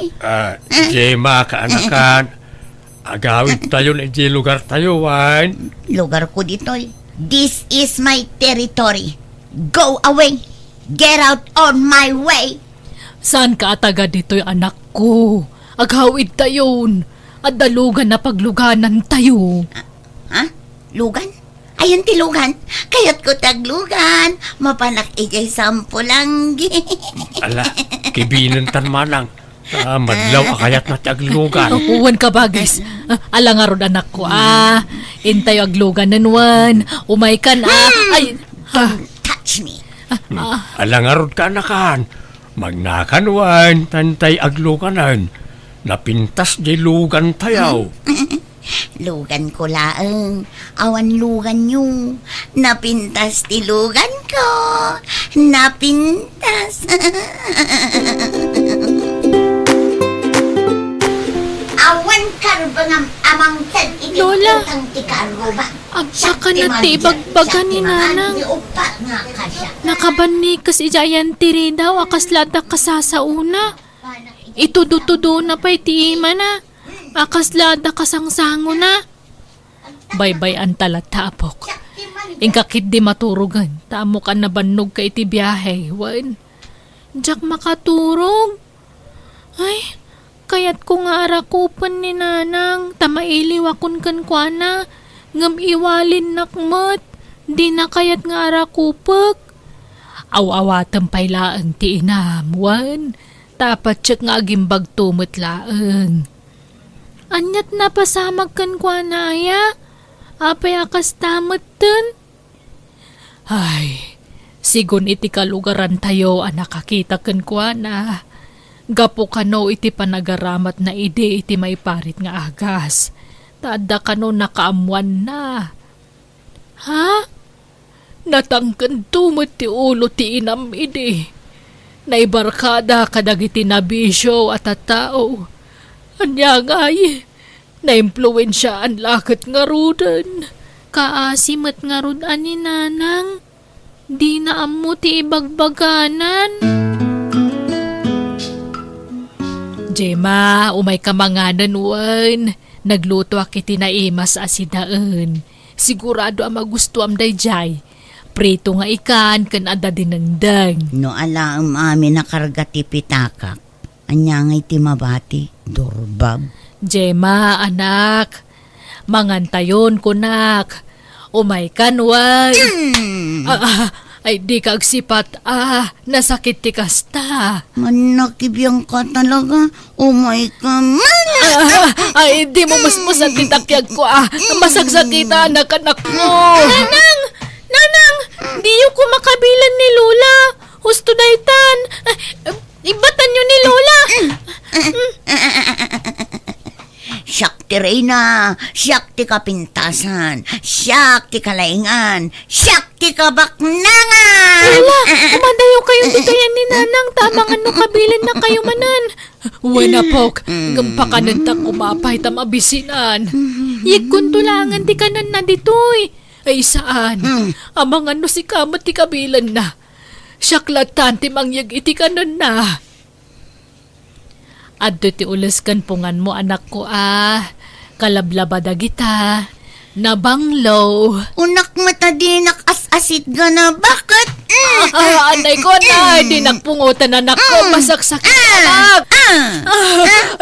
Jema, kaanakan. Agawid tayo na di lugar tayo, Wan. Lugar ko dito. This is my territory. Go away. Get out on my way. Saan ka ataga dito'y anak ko? Aghawid tayon. At dalugan na pagluganan tayo. Ha? Lugan? Ayan ti lugan. Kayat ko taglugan. Mapanak ijay sampulanggi. Ala, kibinan tan manang. Madlaw akayat na taglugan. Uwan ka bagis. Ala nga ron anak ko Intay aglugan nanwan. Umay ka na. Ay. Touch me. Alangarod ka anakan. Magnakanwan, tantay agluganan. Napintas di lugan tayaw. Lugan ko laeng. Awan lugan nyo. Napintas ti lugan ko. Napintas. Awan karbangam amang tad iti Lola. utang ti karuba. Agsa ka na ti ibagbagan ni nanang. Upat nga kasya. Nakabani kas ijayan tiri daw akas lada kasasauna. Itudutudo na pa'y ti ima na. Akas lada kasangsango na. Baybay ang talatapok. Ingkakit di maturugan. Tamo ka na banog ka iti biyahe. Wan. Diyak makaturog. Ay, kayat ko nga arakupan ni nanang. Tamailiwakon kan kwa na. Ngam iwalin nakmat. Di na kayat nga arakupag. Aw-awatan pa'y laang ti inam. Wan. Tapat siya nga agimbag tumot laang. Anyat na pasamag kan kwa na aya. Apay akas tamot dun. Ay, sigun iti kalugaran tayo nakakita kan kwa na. Gapo kano iti panagaramat na ide iti may parit nga agas. Tada kano nakaamuan na. Ha? Natangkan tumot ti ulo ti inam ide. Naibarkada kadagiti nabisyo at tao. Anya ngay, na-impluensya ang lakat nga rudan. Kaasimat nga rudan ni nanang. Di na amo ti ibagbaganan. Jema, umay ka manganan wan. Nagluto akiti na imas asidaan. Sigurado ang magustuam dayjay. Prito nga ikan kan ada dinengdeng. No ala ang amin nakarga ti pitakak. Anya nga iti mabati. Durbab. Jema, anak. Mangantayon ko nak. Umay kanwan. Ay di ka agsipat. Nasakit ti kasta. Manakibiyang ka talaga. Oh my God. Ay di mo musmusan ti takyag ko Masagsakita anak ko. Nanang! Di ko makabilan ni Lola. Husto daytan. Ibatan nyo ni Lola. Siyak ti Reyna. Siyak ti kapintasan. Siyak ti kalaingan. Siyak ti kabaknangan. Lola, kumadayo kayo dito yan ni Nanang. Tamang ano kabilan na kayo manan. Wala pok. Gampakanan ta kumapay tam abisinan. Yigkuntulangan ti kanan na ditoy. Ay saan? Amang ano si kamot ti kabilan na. Siyaklatan ti mangyag iti kanan na. Adto ti ulas kan pungan mo anak ko Kalablabada kita. Nabanglo. Unak matadinak as-asit ka na. Bakit? Anay ko na. Di nagpungutan anak ko. Masaksakit anak.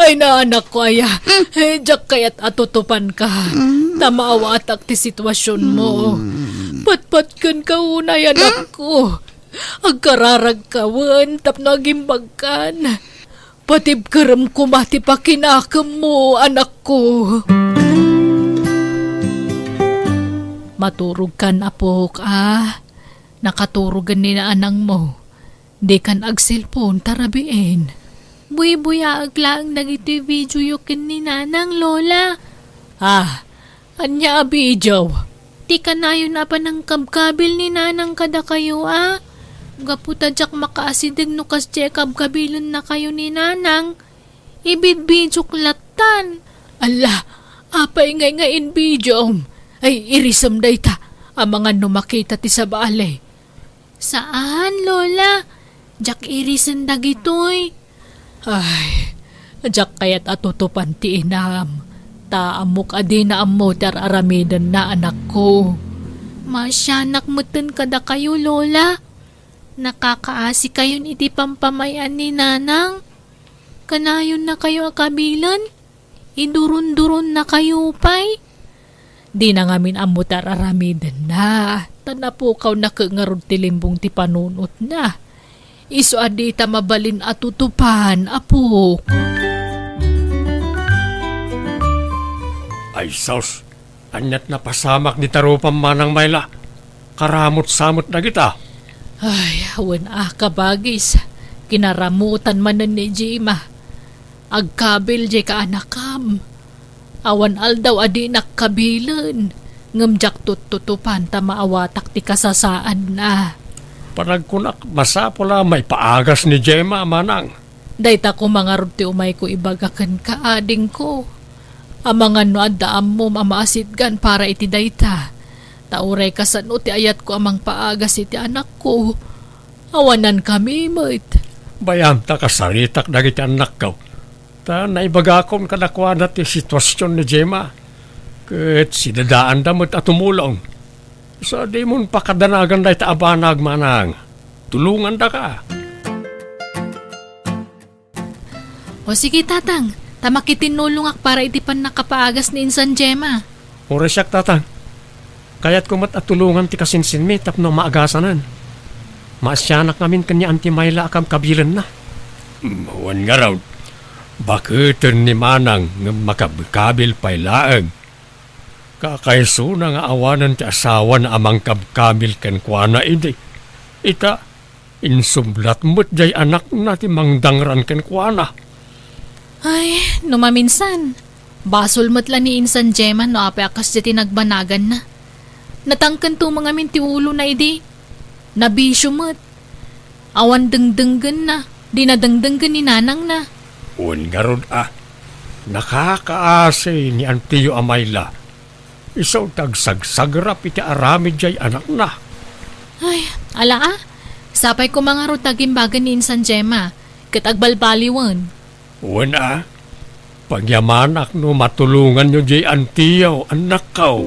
Ay na anak ko Diyak kaya't atutupan ka. Tamaawa atak ti sitwasyon mo. Patpat kan ka unay anak ko. Agkararag kawan. Tapno agimbag kan. Patib karam kumati pa kinakam mo anak ko. Maturog kan apok Nakaturugan ni na anang mo. Di kan agsilpon tarabiin. Buy-buya aglaang nagiti video yukin ni Nanang, Lola. Anya abidyaw. Di ka na yun na pa ng kabkabil ni Nanang kada kayo Gaputa jak makaasidig no kas kabkabilon na kayo ni Nanang. Ibid-bidyok latan. Ala, apay ngay in bidyom. Ay irisam dayta. Ang mga numakita ti sa balay. Saan, Lola? Jak irisan dagitoy. Ay, jak kayat atutupan ti inam. Taamok adi na amo tar aramidan na anak ko. Masyanak mutin kada kayo, Lola. Nakakaasi kayon iti pampamayan ni Nanang. Kanayon na kayo akabilan. Idurun-durun na kayo, pay. Di na ngamin amo tar aramidan na. Tanapukaw na kangarod ti limbong ti panunot na. Iso adi ta mabalin atutupan, apok. Ay sos, anyat na pasamak ni tarupang manang mayla. Karamot-samot na kita. Ay, awan kabagis. Kinaramutan man ni Jima. Agkabil jay ka anakam. Awan aldaw adi nakkabilan. Ngamjak tututupan ta maawatak ti kasasaan na. Panagkunak masapula may paagas ni Gemma manang. Dayta ko mga ti umay ko ibagakan ka ading ko. Amangan no addaam mo mamaasidgan para iti dayta. Tauray kasano ti ayat ko amang paagas iti anak ko. Awanan kami mo't. Bayam ta kasaritak dagiti anak ko. Ta naibagakon kadakwana ti sitwasyon ni Gemma. Ket sidadaan damot at tumulong. Sa di mon pakadanagan dahi ta abanag manang. Tulungan da ka. O sige, tatang. Tamakitinulungak para itipan nakapaagas ni Insan Gemma. Oresyak tatang. Kaya't kumat at tulungan ti kasinsin mi tapno maagasanan. Maasyanak namin kanya anti Mayla akam kabilan na. Wan nga raw. Bakit ni manang nga makabkabil pay laeng. Kakaiso na nga awanan ti asawa na amang kabkamil ken kuana idi. Ita, insublat mo't jay anak na ti mangdangran ken kuana. Ay, numaminsan. Basol matla ni Insan Gemma no apeakas di tinagbanagan na. Natangkan to mga mintiulo na idi. Nabisyo mat. Awan dengdenggan na. Di na dengdenggan ni Nanang na. Un garod nakakaasay ni Antiyo Amayla. Isaw tagsagsagrap iti aramid jay anak na. Ay, ala Sapay ko mga rutagimbagan ni Insan Gemma. Kat agbalbaliwan. Un pagyamanak no matulungan nyo jay Antiyo anak kao.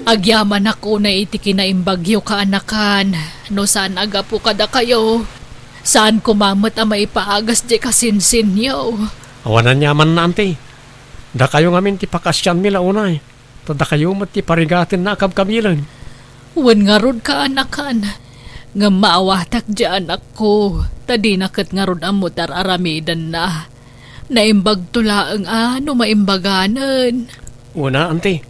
Agyaman ako na iti kinaimbagyo ka anakan. No saan aga po kada kayo. Saan kumamot ang maipaagas di kasinsin niyo. Awanan yaman na ante. Da kayo ngamin ti pakasyan mila unay. Tada kayo mat ti parigatin na kabkabilan. Wan nga rod ka anakan. Nga maawatak di anak ko. Tadi nakat nga rod ang mutar aramidan na. Naimbag tulaang maimbaganan. Una ante.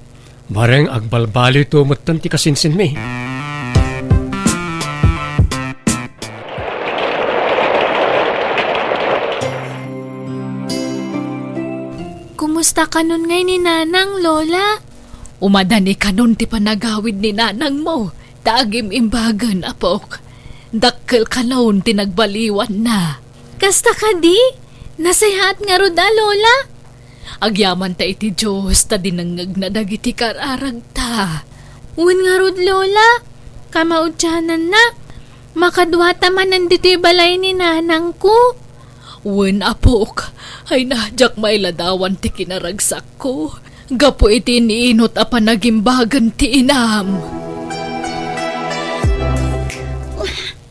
Mareng agbalbali to matan ti kasinsin mi. Kumusta ka nun ngay ni Nanang, Lola? Umadani ka nun ti panagawid ni nanang mo. Tagim imbagan, apok. Dakkel ka nun tinagbaliwan na. Kasta ka di? Nasayahat nga roda, Lola? Agyaman ta iti Diyos ta dinangag na dagiti kararag ta. Uwan nga rod, Lola. Kamaudyanan na. Makadwata man nandito balay ni Nanang ko. Uwan apok, ay nadyak mailadawan ti kinaragsak ko. Gapo iti iniinot a panagimbagan ti inam.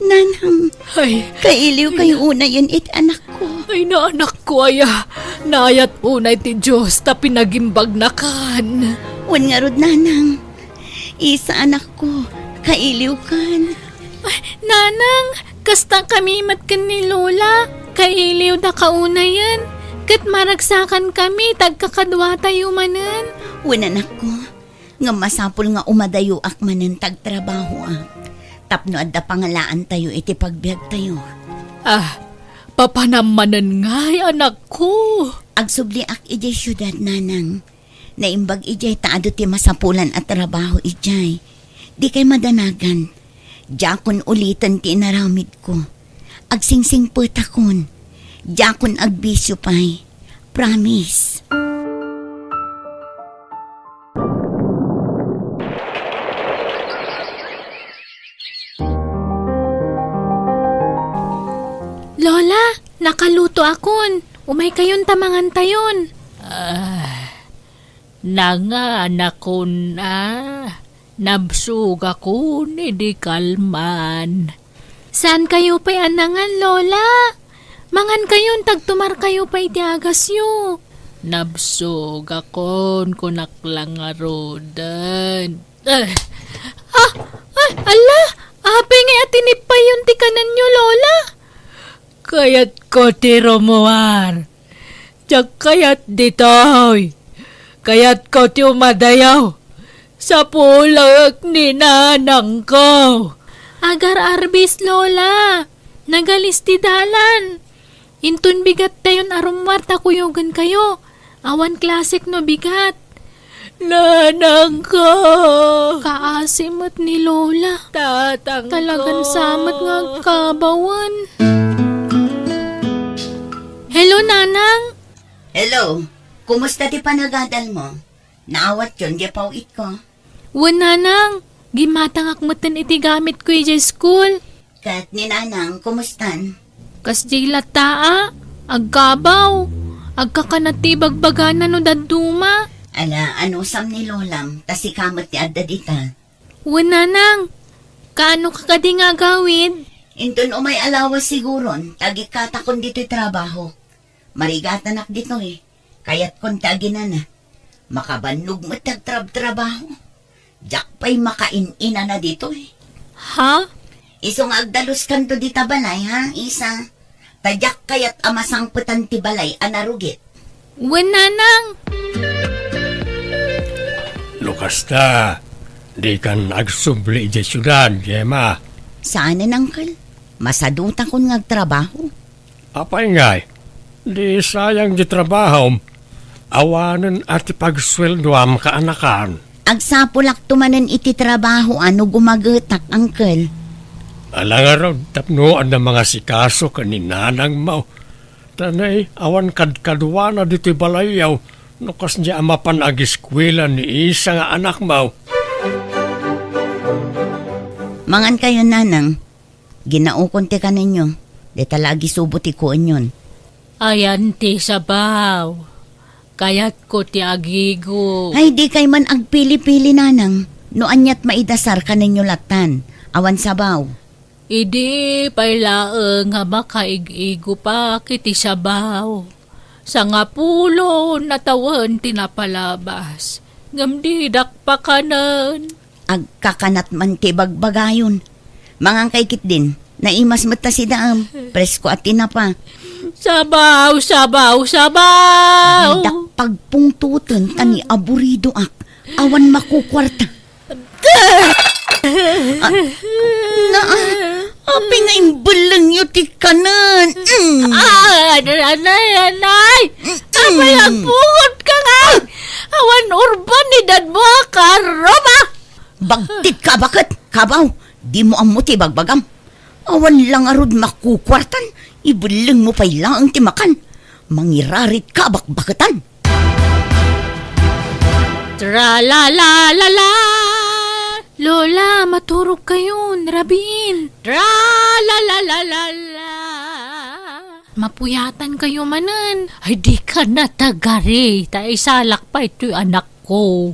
Nanang, Ay, kailiw kayo una yun anak ko. ay naanak ko aya. Naayat unay ti Diyos ta pinagimbag na kan. Wan nga rod, Nanang. Isa anak ko, kailiw kan. Nanang, kasta kami matkan ni Lola. Kailiw da kauna yan. Kat maragsakan kami, tagkakadwa tayo manan. Wan anak ko, nga masapol nga umadayo ak manan tagtrabaho ak. Tapno adda pangalaan tayo iti pagbiag tayo. Papanamanan nga'y anak ko. Agsubli ak ijay syudad, Nanang. Naimbag ijay taado ti masapulan at trabaho ijay. Di kay madanagan. Jakon ulitan ti inaramid ko. Agsingsing putakon. Jakon agbisyo pay. Promise. Nakaluto akon. Umay kayon tamangan tayon. Nanganak ko na. Nabsug ako ni di kalman. Saan kayo pa'y anangan, Lola? Mangan kayon, tagtumar kayo pa'y tiagasyo. Nabsug akon kunak lang nga rodan. Ala, ape nga atinip pa yun tikanan nyo, Lola. Kayat ko ti Romuar. Diyak kayat ditoy. Kayat ko ti umadayaw. Sa pulag ni nanang ko. Agar arbis, Lola. Nagalis ti dalan. Intun bigat tayon arumwar takuyugan kayo. Awan klasik no bigat. Nanang ko. Kaasimot ni Lola. Tatang Talagang ko. samat nga kabawan. Hello, Nanang. Hello, kumusta ti panagadal mo? Naawat yun, di pauit ko. Wan, Nanang. Gimatang akmatan iti gamit ko iti school. Kat ni Nanang, kumustan? Kas di lataa. Agkabaw. Agkakanati bagbagana no daduma. Ala, ano sam ni Lolam, tas ikamat ti adda dita. Wan, Nanang. Kaano ka kadi nga gawid? Intun umay alawas siguron, tagikatakon dito'y trabaho. Marigatanak dito kayat kon taginan na. Makabanlog mo trabaho. Diyak pa'y makain-ina na dito Ha? Isong agdalos kanto di tabalay ha, isa. Tadyak kayat amasang putan ti balay anarugit. Wan, Nanang. Lukas ta, di kan agsubli di syudad, Gemma. Saan na, Uncle? Masaduta kon ngagtrabaho. Apay ngay, di sayang di trabaho, awanan at ipagsweldo am kaanakan. Agsapulak tumanan iti trabaho ano gumagatak, Uncle. Alang araw, tapnoan ng mga sikaso kaninanang mau. Tanay, awan kadkaduwa na dito'y balayaw, nukas niya amapan agiskwela ni isa nga anak mau. Mangan kayo, Nanang. Ginaukon ti ka ninyo. Di talagi subuti ko inyon. Ayan ti sabaw. Kayat ko ti agigo. Ay, di kay man agpili-pili, Nanang. No anyat maidasar ka ninyo latan. Awan sabaw. Idi pailaeng nga makaig-igo pa kiti sabaw. Sa nga pulo natawan tinapalabas. Ngamdidak pa kanan. Agkakanat man ti bagbagayon. Mangang kay kit din. Naimas mata si daam. Presko at tinapa. Sabaw, sabaw, sabaw. Dakpagpungtutan tani aburido ak. Awan makukwarta. Api nga imbalang yu ti kanan. Anay. Abay ang bungot ka nga. Awan urban ni dadmo ka, Roma. Bagtit ka bakit? Kabaw, di mo amuti bagbagam. Awan lang arod makukwartan. Ibulang mo pa'y lang ti makan. Mangirarit ka bakbakatan. Tra-la-la-la-la. Lola, maturog kayon. Rabin. Tra-la-la-la-la-la. Mapuyatan kayo manan. Ay di ka natagari. Ta isalak pa ito'y anak ko.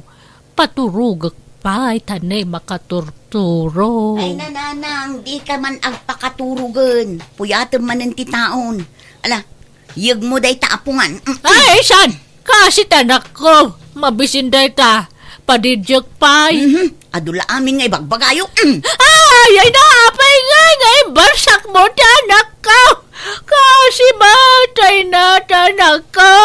Paturugak pa. Tanay makaturturo. Ay nananang, di ka man agpakaturugan. Puyatan man ng titaon. Ala, yag mo day taapungan. Ay, san? Kasi tanak ko. Mabisinday ta. Padidyak pa. Adula amin ngay bagbagayo. Ay, naapay nga. Barsak mo tanak ko. Kasi matay na tanak ko.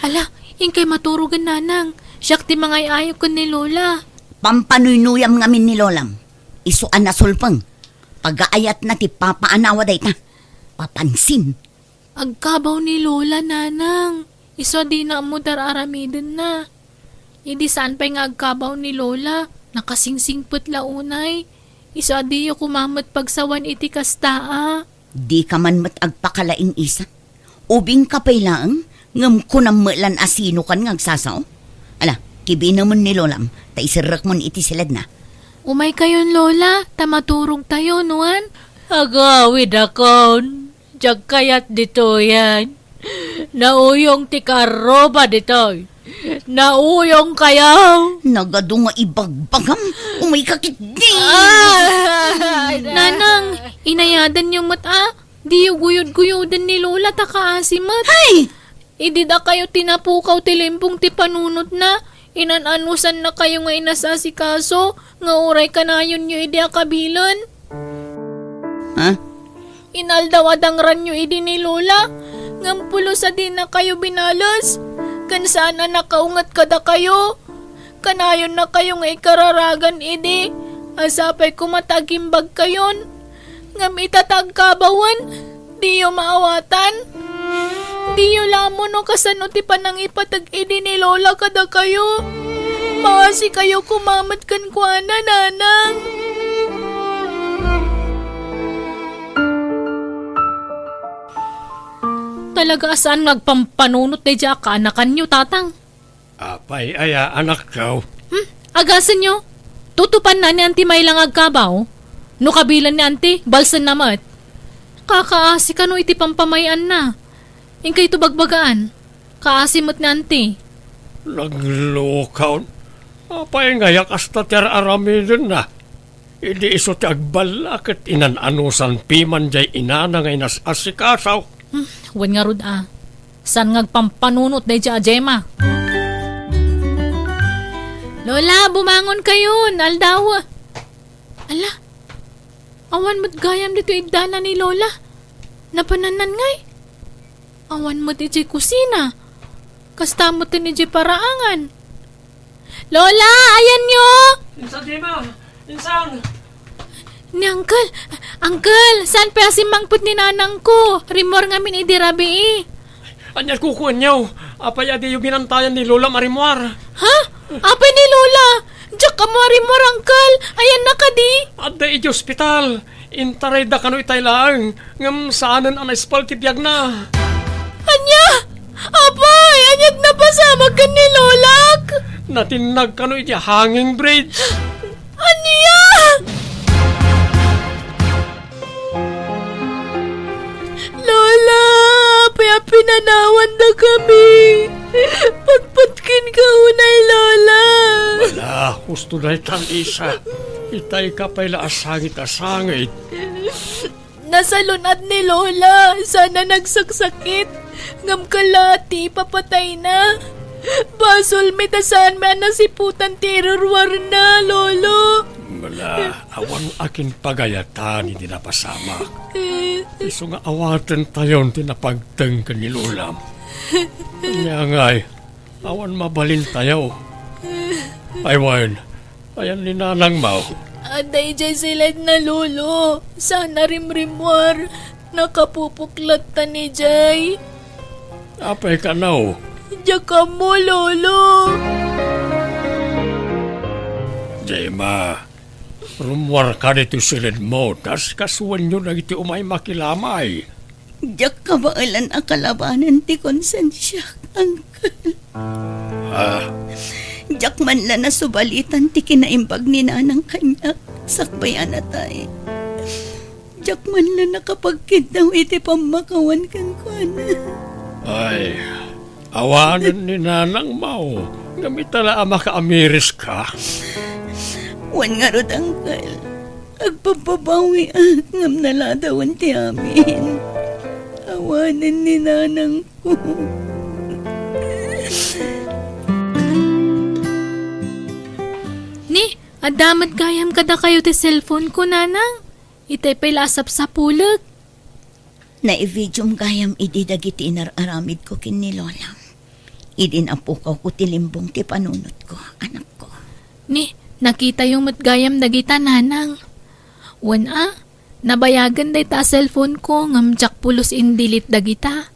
Ala, ingkay maturugan, Nanang. Siyak ti mga ayaw ko ni Lola. Pampanuyuyam ngamin ni Lolam. Isuan na sulpang. Pag-aayat na ti papaanawa day ta. Papansin. Agkabaw ni Lola, Nanang. Iso di na mo dararamidin na. Hindi saan pa nga agkabaw ni Lola. Nakasingsingput launay. Iso di yo kumamat pagsawan iti kastaa. Di ka man agpakalaing isa. Ubing ka pa'y lang. Ngam ko na melan asino kan ngagsasaw. Ala, kibi naman ni Lolam. Ta isirak mo iti silad na. Umay kayon, Lola. Tamaturong tayo, nuan. Agawid akon. Jag kayat dito yan. Nauyong ti karoba dito. Nauyong kayaw. Nagado nga ibagbagam, umay kakitdi. Nanang, inayadan yung mata. Di yung guyod-guyodan ni Lola takaasimot. Ay! Idi da kayo tinapukaw tilimpong ti panunot na. Inananusan na kayo nga inasasikaso. Nga uray kanayon nyo idi akabilon. Ha? Inaldawadangran nyo idi ni Lola. Ngampulo sa din na kayo binalos. Kan sana nakaungat kada kayo. Kanayon na kayo nga ikararagan idi. Asapay kumatagimbag kayon. Ngam itatag kabawan. Di yo maawatan. Di yo lamon o kasano ti panang ipatag idi ni Lola kada kayo. Maasi kayo kumamat kan kuana, nanang. Talaga saan nagpampanunot na dya kaanakan nyo, tatang? Apay aya anak ko. Agasan nyo. Tutupan na ni Auntie May lang agkabaw. No kabilan ni Auntie, balsan namat. Kakaasi ka no iti pampamayan na. Ingkay ito bagbagaan. Kaasimot ni Auntie. Naglokaw. Apay ngayak hasta ter aramidin na. Hindi iso ti agbalak at inananusan piman jay inana ngay nas asikasaw. Wan nga rod San ngagpampanunot na dya, Gemma? Lola, bumangon kayo. Aldaw. Ala, awan mo't gayam dito igdala ni Lola. Napananan ngay. Awan mo't iti kusina. Kasta mo't iti paraangan. Lola, ayan nyo! Insan, Gemma! Insan! Ni Uncle, saan pa si mangput ni nanang ko? Rimor nga min idirabi Anyal kukuan niyo. Apay adi yung binantayan ni Lola Marimar. Ha? Apay ni Lola? Diyak ka mo rimor, Uncle. Ayan na ka di. Adda iti ospital. Intaray da kano itay lang. Ngam saanan ang espal tibiyag na. Anya? Apay, anyag na pasamag ka ni Lolak. Natinag kano iti hanging bridge. Anya? Lola, paya pinanawan na kami. Pagpatkin ka unay, Lola. Wala, gusto na itang isa. Itay ka pa'y asangit-asangit. Nasa lunad ni Lola. Sana nagsaksakit. Ngam kalati, papatay na. Basol, mitasan man nasiputan terorwar na, Lolo. Wala, awan akin pagayatan hindi napasama. Iso nga awatan tayon tinapagtang ka ni Lola. Kanya nga'y, awan mabalin tayo. Aywan, ayan ni Nanang Mau. Aday dyan sila na, Lolo. Sana rimrimwar. Nakapupuklat ta ni Jay. Apay ka na Diyan ka mo, Lolo. Jema, rumwar ka dito silid mo, tas kasuwan nyo na iti umay makilamay. Diyak kabaalan ang kalabanan ti konsensya, Uncle. Diyak man lang nasubalitan ti kinaimbag ni nanang kanya. Sakbayan na tayo. Diyak man lang nakapagkid daw iti pamakawan kan kuana. Ay, awanan ni Nanang Mau. Gamitala makaamiris ka. Wan nga rod, Uncle. Agpapabawi ngam naladawan ti amin. Awanan ni nanang ko. Ni, adamat gayam kada kayo ti cellphone ko, Nanang. Itay pa'y lasap sa pulag. Naividyong gayam idi dagiti inararamid ko kin ni Lola. Idin apukaw ko tilimbong ti panunot ko, anak ko. Ni, nakita yung matgayam dagita, Nanang. Nabayagan day ta cellphone ko ngam jak pulos indilit dagita.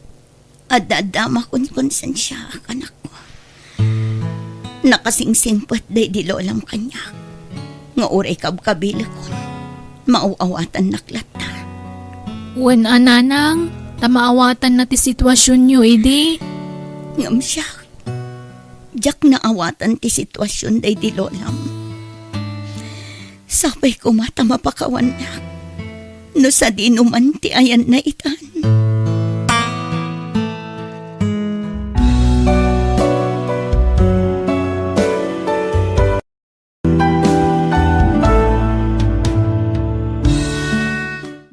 Adadama kon konsensya, anak ko. Nakasingsingpat day di Lolam kanya. Nga uray kabkabila ko. Mauawatan naklata. Nanang, tamaawatan na ti sitwasyon nyo, idi. Ngam siya. Jak naawatan ti sitwasyon day di Lolam. Sabay ko mata mapakawan na. no sa dinuman ti ayan na itan.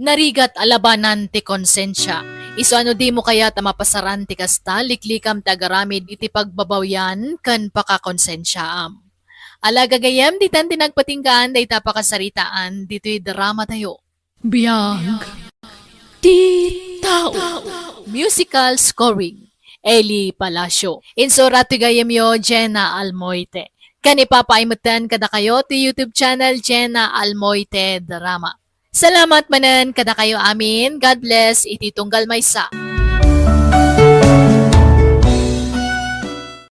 Narigat alabanan ti konsensya. Iso ano di mo kaya tamapasaran ti kasta, liklikam tagaramid iti pagbabawyan kan pakakonsensyaam. Alagagayam di tan tinagpatinggaan day tapakasaritaan dito'y drama tayo. Biyag. Ti tao. Musical scoring. Eli Palacio. Insurati gayamyo Jenna Almoite. Kanipapaimutan kada kayo ti YouTube channel Jenna Almoite Drama. Salamat manan kada kayo amin. God bless. Iti tunggal maysa.